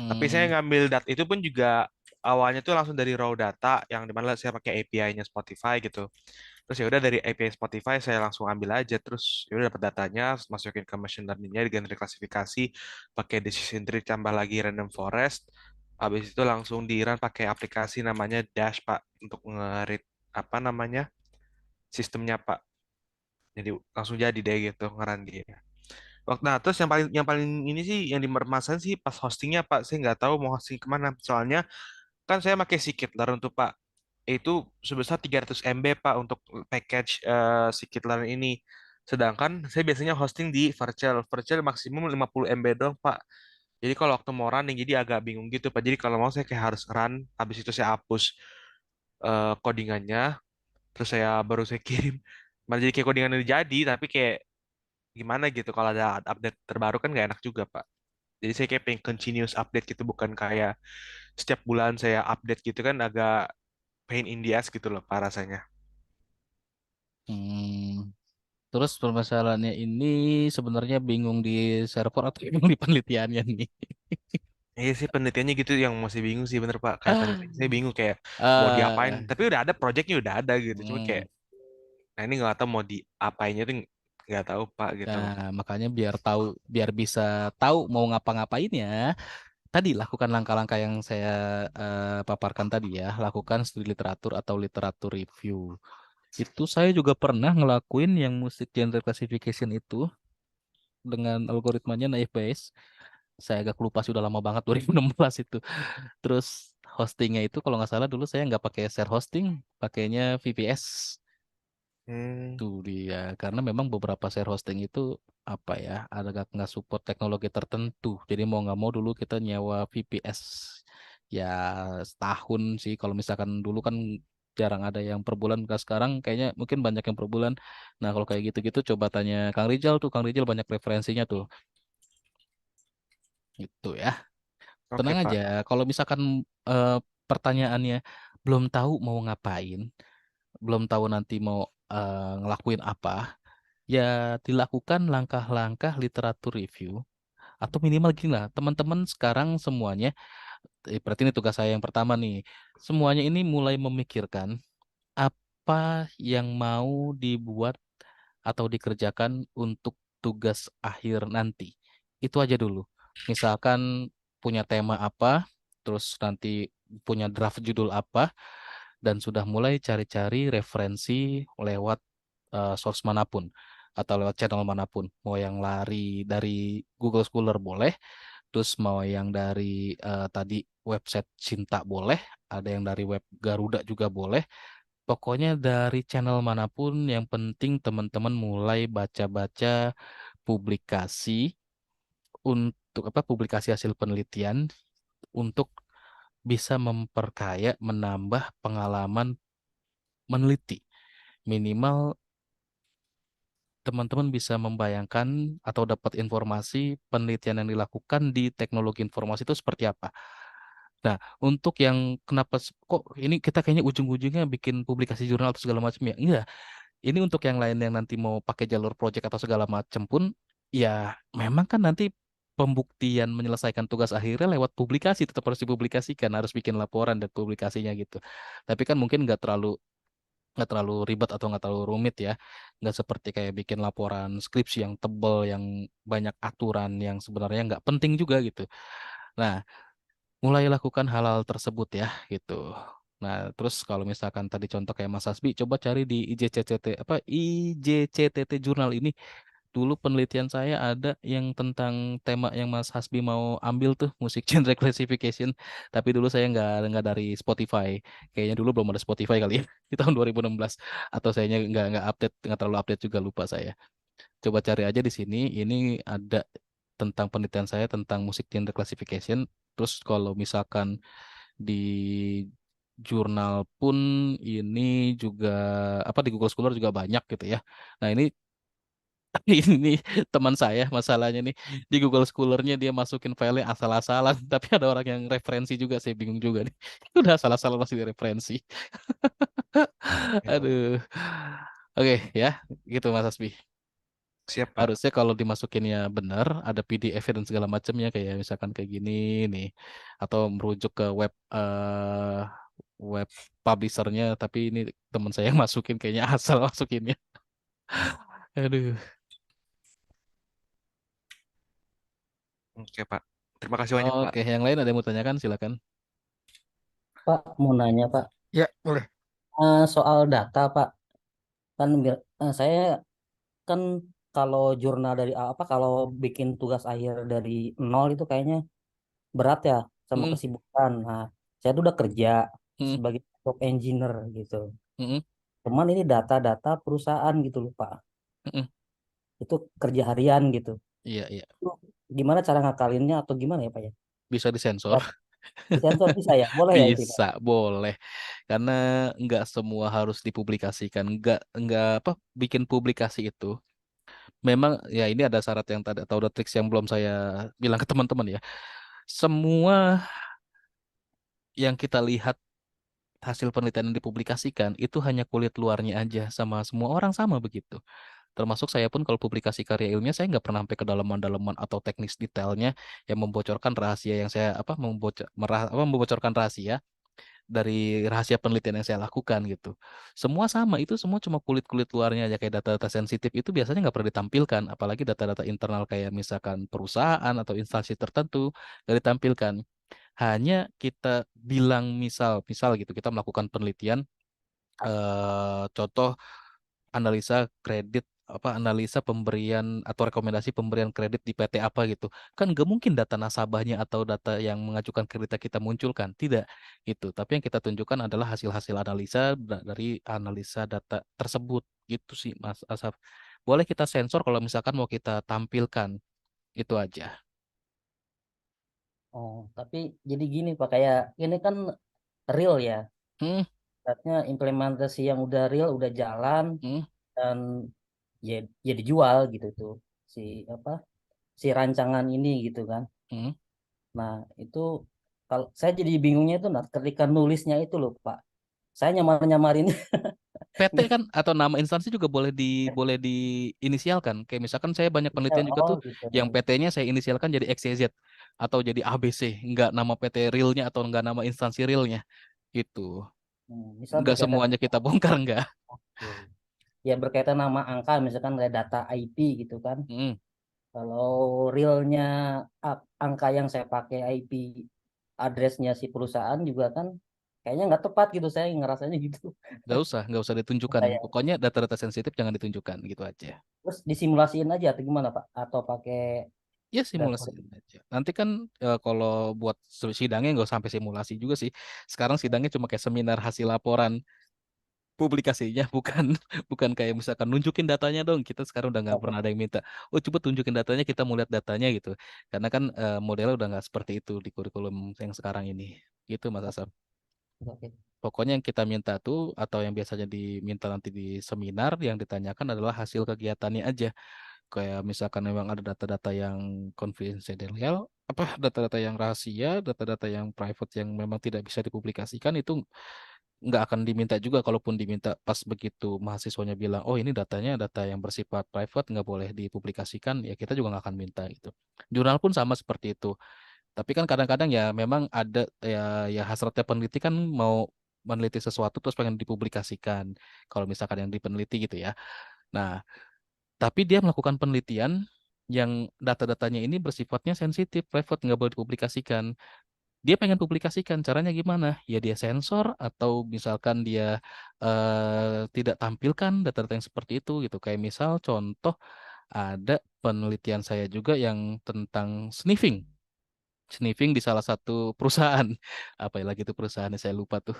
Tapi saya Hmm. ngambil data itu pun juga awalnya tuh langsung dari raw data yang dimana saya pakai API-nya Spotify gitu. Terus ya udah dari API Spotify saya langsung ambil aja, terus ya udah dapat datanya, masukin ke machine learning-nya dengan reklasifikasi, pakai decision tree tambah lagi random forest. Habis itu langsung di-run pakai aplikasi namanya Dash Pak untuk ngerit apa namanya sistemnya Pak. Jadi langsung jadi deh gitu ngeran dia. Nah, terus yang paling ini sih yang dimermasalahin sih pas hostingnya Pak. Saya nggak tahu mau hosting kemana. Soalnya kan saya pakai Scikit-learn untuk Pak. Itu sebesar 300 MB Pak untuk package Scikit-learn ini. Sedangkan saya biasanya hosting di Vercel. Vercel maksimum 50 MB doang Pak. Jadi kalau waktu mau running jadi agak bingung gitu Pak. Jadi kalau mau saya kayak harus run, habis itu saya hapus codingannya, terus saya kirim. Malah jadi kayak codingan udah jadi, tapi kayak gimana gitu kalau ada update terbaru kan nggak enak juga Pak. Jadi saya kayak pengen continuous update gitu, bukan kayak setiap bulan saya update gitu kan agak pain in the ass gitu loh Pak rasanya. Hmm. Terus permasalahannya ini sebenarnya bingung di server atau bingung di penelitiannya nih? Iya sih penelitiannya gitu yang masih bingung sih bener Pak. Kayak penelitian saya bingung kayak mau diapain. Ah, Tapi udah ada projectnya udah ada gitu. Cuma kayak hmm. nah ini nggak tahu mau diapainnya tuh nggak tahu Pak gitu Nah, loh. makanya biar bisa tahu mau ngapa-ngapain ya. Tadi lakukan langkah-langkah yang saya paparkan tadi ya. Lakukan studi literatur atau literatur review. Itu saya juga pernah ngelakuin yang musik genre classification itu dengan algoritmanya Naive Bayes. Saya agak lupa sih udah lama banget 2016 itu. Terus hostingnya itu kalau nggak salah dulu saya nggak pakai share hosting, pakainya VPS. Hmm, Tuh dia, karena memang beberapa share hosting itu apa ya, ada nggak support teknologi tertentu. Jadi mau nggak mau dulu kita nyewa VPS ya setahun sih. Kalau misalkan dulu kan jarang ada yang per bulan, kalau sekarang kayaknya mungkin banyak yang per bulan. Nah kalau kayak gitu-gitu coba tanya Kang Rijal tuh, Kang Rijal banyak referensinya tuh, gitu ya. oke Tenang aja, Pak. kalau misalkan eh, pertanyaannya belum tahu mau ngapain, belum tahu nanti mau ngelakuin apa, ya dilakukan langkah-langkah literatur review atau minimal gini lah, teman-teman sekarang semuanya, berarti ini tugas saya yang pertama nih, semuanya ini mulai memikirkan apa yang mau dibuat atau dikerjakan untuk tugas akhir nanti. Itu aja dulu. Misalkan punya tema apa, terus nanti punya draft judul apa, dan sudah mulai cari-cari referensi lewat source manapun atau lewat channel manapun. Mau yang lari dari Google Scholar boleh, terus mau yang dari tadi website Cinta boleh, ada yang dari web Garuda juga boleh. Pokoknya dari channel manapun, yang penting teman-teman mulai baca-baca publikasi untuk apa publikasi hasil penelitian untuk bisa memperkaya, menambah pengalaman meneliti. Minimal teman-teman bisa membayangkan atau dapat informasi penelitian yang dilakukan di teknologi informasi itu seperti apa. Nah, untuk yang kenapa kok ini kita kayaknya ujung-ujungnya bikin publikasi jurnal atau segala macam ya? Enggak. Ini untuk yang lain yang nanti mau pakai jalur project atau segala macam pun, ya memang kan nanti pembuktian menyelesaikan tugas akhirnya lewat publikasi, tetap harus dipublikasikan, harus bikin laporan dan publikasinya gitu. Tapi kan mungkin nggak terlalu ribet atau nggak terlalu rumit ya, nggak seperti kayak bikin laporan skripsi yang tebel, yang banyak aturan yang sebenarnya nggak penting juga gitu. Nah, mulai lakukan hal-hal tersebut ya gitu. Nah, terus kalau misalkan tadi contoh kayak Mas Hasbi, coba cari di IJCTT jurnal ini. Dulu penelitian saya ada yang tentang tema yang Mas Hasbi mau ambil tuh, musik genre classification. Tapi dulu saya nggak dari Spotify. Kayaknya dulu belum ada Spotify kali ya di tahun 2016. Atau sayanya nggak update, nggak terlalu update juga, lupa saya. Coba cari aja di sini. Ini ada tentang penelitian saya tentang musik genre classification. Terus kalau misalkan di jurnal pun ini juga apa di Google Scholar juga banyak gitu ya. Nah, ini ini teman saya masalahnya nih, di Google Scholar-nya dia masukin filenya asal-asalan, tapi ada orang yang referensi juga, saya bingung juga nih. Udah asal-asalan masih direferensi. Ya, Aduh. Oke ya, gitu Mas Asbi. siap Pak. Harusnya kalau dimasukinnya benar, ada PDF dan segala macamnya, kayak misalkan kayak gini nih, atau merujuk ke web publishernya, tapi ini teman saya yang masukin, kayaknya asal masukinnya. Aduh. Oke Pak. Terima kasih banyak Pak. Oke, yang lain ada yang mau tanyakan, silakan. Pak, mau nanya Pak. Ya, boleh. Soal data Pak, kan saya kan kalau jurnal dari apa kalau bikin tugas akhir dari nol itu kayaknya berat ya sama Mm, kesibukan. Nah, saya tuh udah kerja mm, sebagai software engineer gitu. mm, Cuman ini data-data perusahaan gitu loh Pak. mm. Itu kerja harian gitu. Iya, iya. Itu gimana cara ngakalinnya atau gimana ya Pak ya? Bisa disensor. Bisa disensor bisa ya? Boleh ya itu Pak? Bisa, boleh. Karena nggak semua harus dipublikasikan. Nggak apa, bikin publikasi itu. Memang ya ini ada syarat yang tadi atau ada triks yang belum saya bilang ke teman-teman ya. Semua yang kita lihat hasil penelitian yang dipublikasikan itu hanya kulit luarnya aja, sama semua orang sama begitu. Termasuk saya pun kalau publikasi karya ilmiah saya nggak pernah sampai ke dalaman-dalaman atau teknis detailnya yang membocorkan rahasia yang saya membocorkan rahasia dari rahasia penelitian yang saya lakukan gitu. Semua sama, itu semua cuma kulit-kulit luarnya aja, kayak data-data sensitif itu biasanya nggak pernah ditampilkan, apalagi data-data internal kayak misalkan perusahaan atau instansi tertentu nggak ditampilkan. Hanya kita bilang misal gitu kita melakukan penelitian, contoh analisa kredit analisa pemberian atau rekomendasi pemberian kredit di PT apa gitu, kan nggak mungkin data nasabahnya atau data yang mengajukan kredit kita munculkan, tidak gitu, tapi yang kita tunjukkan adalah hasil-hasil analisa dari analisa data tersebut gitu sih Mas Asaf. Boleh kita sensor kalau misalkan mau kita tampilkan, itu aja. Oh, tapi jadi gini Pak, kayak ini kan real ya. hmm, Artinya implementasi yang udah real, udah jalan hmm, dan ya, ya dijual gitu tuh si apa si rancangan ini gitu kan. hmm. Nah, itu kalau saya jadi bingungnya itu nah, ketika nulisnya itu loh Pak. Saya nyamarin PT kan atau nama instansi juga boleh diinisialkan. Kayak misalkan saya banyak penelitian juga oh tuh gitu. yang PT-nya saya inisialkan jadi XYZ atau jadi ABC, nggak nama PT realnya atau nggak nama instansi realnya gitu. Misal Nggak berkaitan semuanya kita bongkar, nggak. oke. Ya berkaitan nama angka misalkan kayak data IP gitu kan. Hmm, Kalau realnya angka yang saya pakai IP addressnya si perusahaan juga kan kayaknya nggak tepat gitu saya ngerasanya gitu. nggak usah ditunjukkan. Kayak Pokoknya data-data sensitif jangan ditunjukkan gitu aja. terus disimulasiin aja atau gimana Pak? Atau pakai Ya simulasi dashboard? aja. Nanti kan kalau buat sidangnya nggak sampai simulasi juga sih. Sekarang sidangnya cuma kayak seminar hasil laporan publikasinya, bukan bukan kayak misalkan nunjukin datanya dong, kita sekarang udah nggak Oke, pernah ada yang minta, oh coba tunjukin datanya, kita mau lihat datanya gitu, karena kan modelnya udah nggak seperti itu di kurikulum yang sekarang ini gitu Mas Asaf. oke. Pokoknya yang kita minta tuh atau yang biasanya diminta nanti di seminar yang ditanyakan adalah hasil kegiatannya aja, kayak misalkan memang ada data-data yang confidential data-data yang rahasia, data-data yang private yang memang tidak bisa dipublikasikan itu nggak akan diminta juga. Kalaupun diminta pas begitu mahasiswanya bilang, oh ini datanya data yang bersifat private nggak boleh dipublikasikan, ya kita juga nggak akan minta gitu. Jurnal pun sama seperti itu. Tapi kan kadang-kadang ya memang ada ya hasratnya peneliti kan mau meneliti sesuatu terus pengen dipublikasikan. Kalau misalkan yang dipeneliti gitu ya. Nah, tapi dia melakukan penelitian yang data-datanya ini bersifatnya sensitif, private, nggak boleh dipublikasikan. Dia pengen publikasikan, caranya gimana? Ya dia sensor atau misalkan dia tidak tampilkan data-data yang seperti itu gitu. Kayak misal contoh ada penelitian saya juga yang tentang sniffing di salah satu perusahaan. Apa ya lagi itu perusahaannya saya lupa tuh.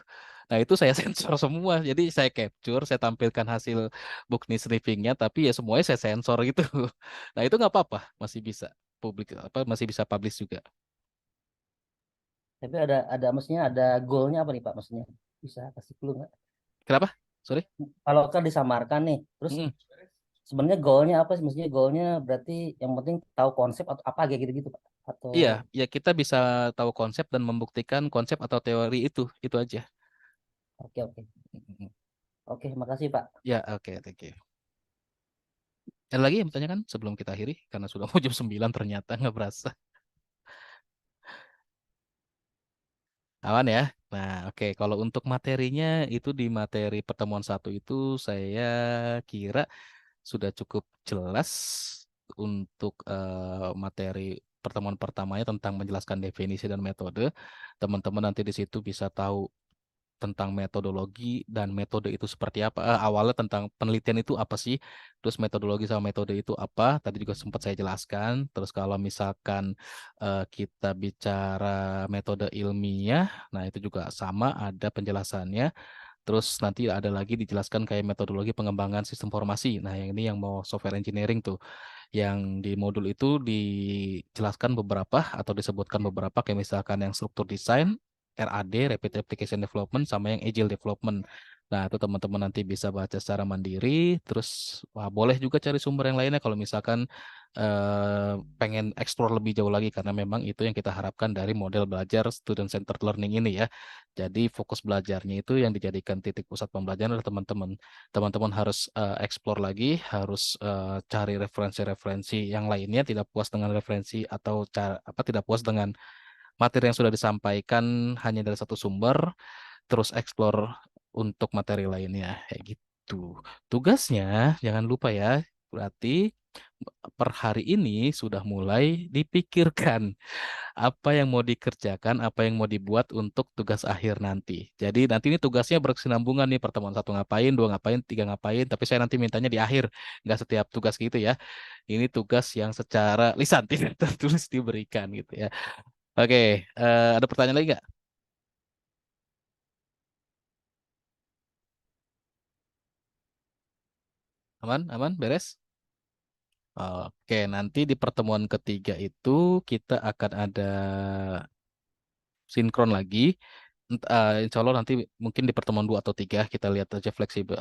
Nah, itu saya sensor semua. Jadi saya capture, saya tampilkan hasil bukti sniffingnya, tapi ya semuanya saya sensor gitu. Nah, itu nggak apa-apa, masih bisa masih bisa publish juga. Tapi ada maksudnya ada goalnya apa nih Pak? Maksudnya bisa kasih clue nggak? Kenapa? Sorry. Kalau kan disamarkan nih, terus Mm-mm. sebenarnya goalnya apa sih? Maksudnya goalnya berarti yang penting tahu konsep atau apa kayak gitu-gitu Pak? Atau Iya, ya kita bisa tahu konsep dan membuktikan konsep atau teori itu aja. oke oke Mm-mm. oke, makasih Pak. Ya, oke, thank you. Ada lagi yang bertanyakan sebelum kita akhiri karena sudah mau jam 9 ternyata nggak berasa. Aman ya. Nah, oke. Kalau untuk materinya itu di materi pertemuan satu itu saya kira sudah cukup jelas untuk materi pertemuan pertamanya tentang menjelaskan definisi dan metode. Teman-teman nanti di situ bisa tahu tentang metodologi dan metode itu seperti apa. Awalnya tentang penelitian itu apa sih, terus metodologi sama metode itu apa. Tadi juga sempat saya jelaskan. Terus kalau misalkan kita bicara metode ilmiah, nah itu juga sama ada penjelasannya. Terus nanti ada lagi dijelaskan kayak metodologi pengembangan sistem informasi. Nah, yang ini yang mau software engineering tuh. Yang di modul itu dijelaskan beberapa atau disebutkan beberapa kayak misalkan yang struktur desain, RAD, Rapid Application Development, sama yang Agile Development. Nah, itu teman-teman nanti bisa baca secara mandiri. Terus wah, boleh juga cari sumber yang lainnya kalau misalkan pengen explore lebih jauh lagi karena memang itu yang kita harapkan dari model belajar student centered learning ini ya. Jadi fokus belajarnya itu yang dijadikan titik pusat pembelajaran adalah teman-teman. Teman-teman harus explore lagi, harus cari referensi-referensi yang lainnya, tidak puas dengan referensi atau tidak puas dengan materi yang sudah disampaikan hanya dari satu sumber, terus explore untuk materi lainnya kayak gitu. Tugasnya jangan lupa ya, berarti per hari ini sudah mulai dipikirkan apa yang mau dikerjakan, apa yang mau dibuat untuk tugas akhir nanti. Jadi nanti ini tugasnya berkesinambungan nih, pertemuan satu ngapain, dua ngapain, tiga ngapain, tapi saya nanti mintanya di akhir, nggak setiap tugas gitu ya. Ini tugas yang secara lisan tidak tertulis diberikan gitu ya. Oke, ada pertanyaan lagi nggak? Aman, aman, beres? Oke, nanti di pertemuan ketiga itu kita akan ada sinkron lagi. Insya Allah nanti mungkin di pertemuan 2 atau 3 kita lihat aja fleksibel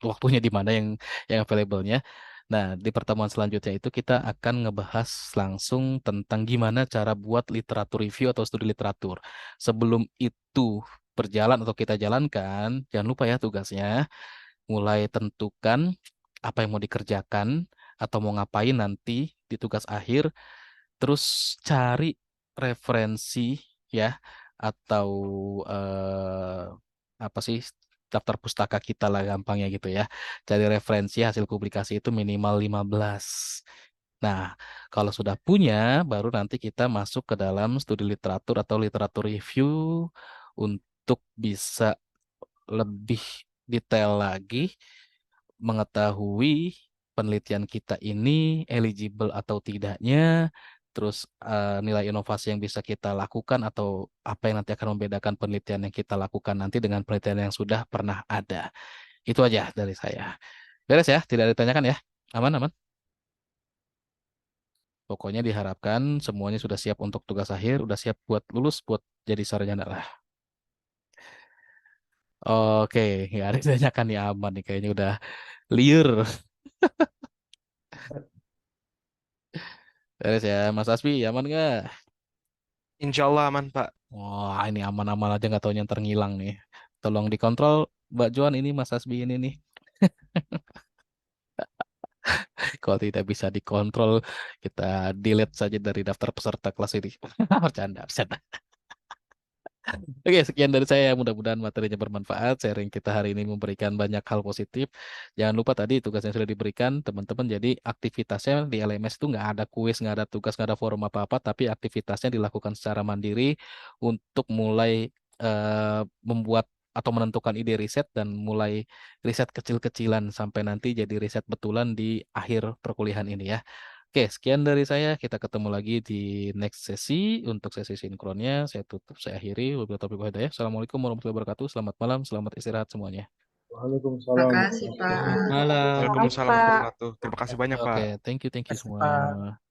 waktunya di mana yang available-nya. Nah, di pertemuan selanjutnya itu kita akan ngebahas langsung tentang gimana cara buat literatur review atau studi literatur. Sebelum itu berjalan atau kita jalankan, jangan lupa ya tugasnya mulai tentukan apa yang mau dikerjakan atau mau ngapain nanti di tugas akhir. Terus cari referensi ya atau eh, apa sih daftar pustaka kita lah gampangnya gitu ya. Cari referensi hasil publikasi itu minimal 15. Nah, kalau sudah punya baru nanti kita masuk ke dalam studi literatur atau literatur review untuk bisa lebih detail lagi mengetahui penelitian kita ini eligible atau tidaknya, terus nilai inovasi yang bisa kita lakukan atau apa yang nanti akan membedakan penelitian yang kita lakukan nanti dengan penelitian yang sudah pernah ada. Itu aja dari saya. Beres ya, tidak ditanyakan ya. Aman, aman. Pokoknya diharapkan semuanya sudah siap untuk tugas akhir, udah siap buat lulus, buat jadi sarjana lah. Oke, nggak ada yang ditanyakan nih aman nih, kayaknya udah liar. Beres ya, Mas Asbi, aman nggak? Insya Allah aman, Pak. Wah, ini aman-aman aja nggak taunya terngilang nih. Tolong dikontrol, Mbak Joan ini Mas Asbi ini nih. Kalau tidak bisa dikontrol, kita delete saja dari daftar peserta kelas ini. Bercanda, bercanda. Oke, sekian dari saya. Mudah-mudahan materinya bermanfaat. Sharing kita hari ini memberikan banyak hal positif. Jangan lupa tadi tugas yang sudah diberikan, teman-teman. Jadi aktivitasnya di LMS itu nggak ada kuis, nggak ada tugas, nggak ada forum apa-apa, tapi aktivitasnya dilakukan secara mandiri untuk mulai membuat atau menentukan ide riset dan mulai riset kecil-kecilan sampai nanti jadi riset betulan di akhir perkuliahan ini ya. Oke, sekian dari saya. Kita ketemu lagi di next sesi. Untuk sesi sinkronnya, saya tutup, saya akhiri. Wabillahi taufiq wal hidayah. Assalamualaikum warahmatullahi wabarakatuh. Selamat malam, selamat istirahat semuanya. Waalaikumsalam. Makasih, Pak. Malam. Waalaikumsalam Pak. warahmatullahi wabarakatuh. Terima kasih banyak, Pak. Oke, thank you Kasih, Pak. semua.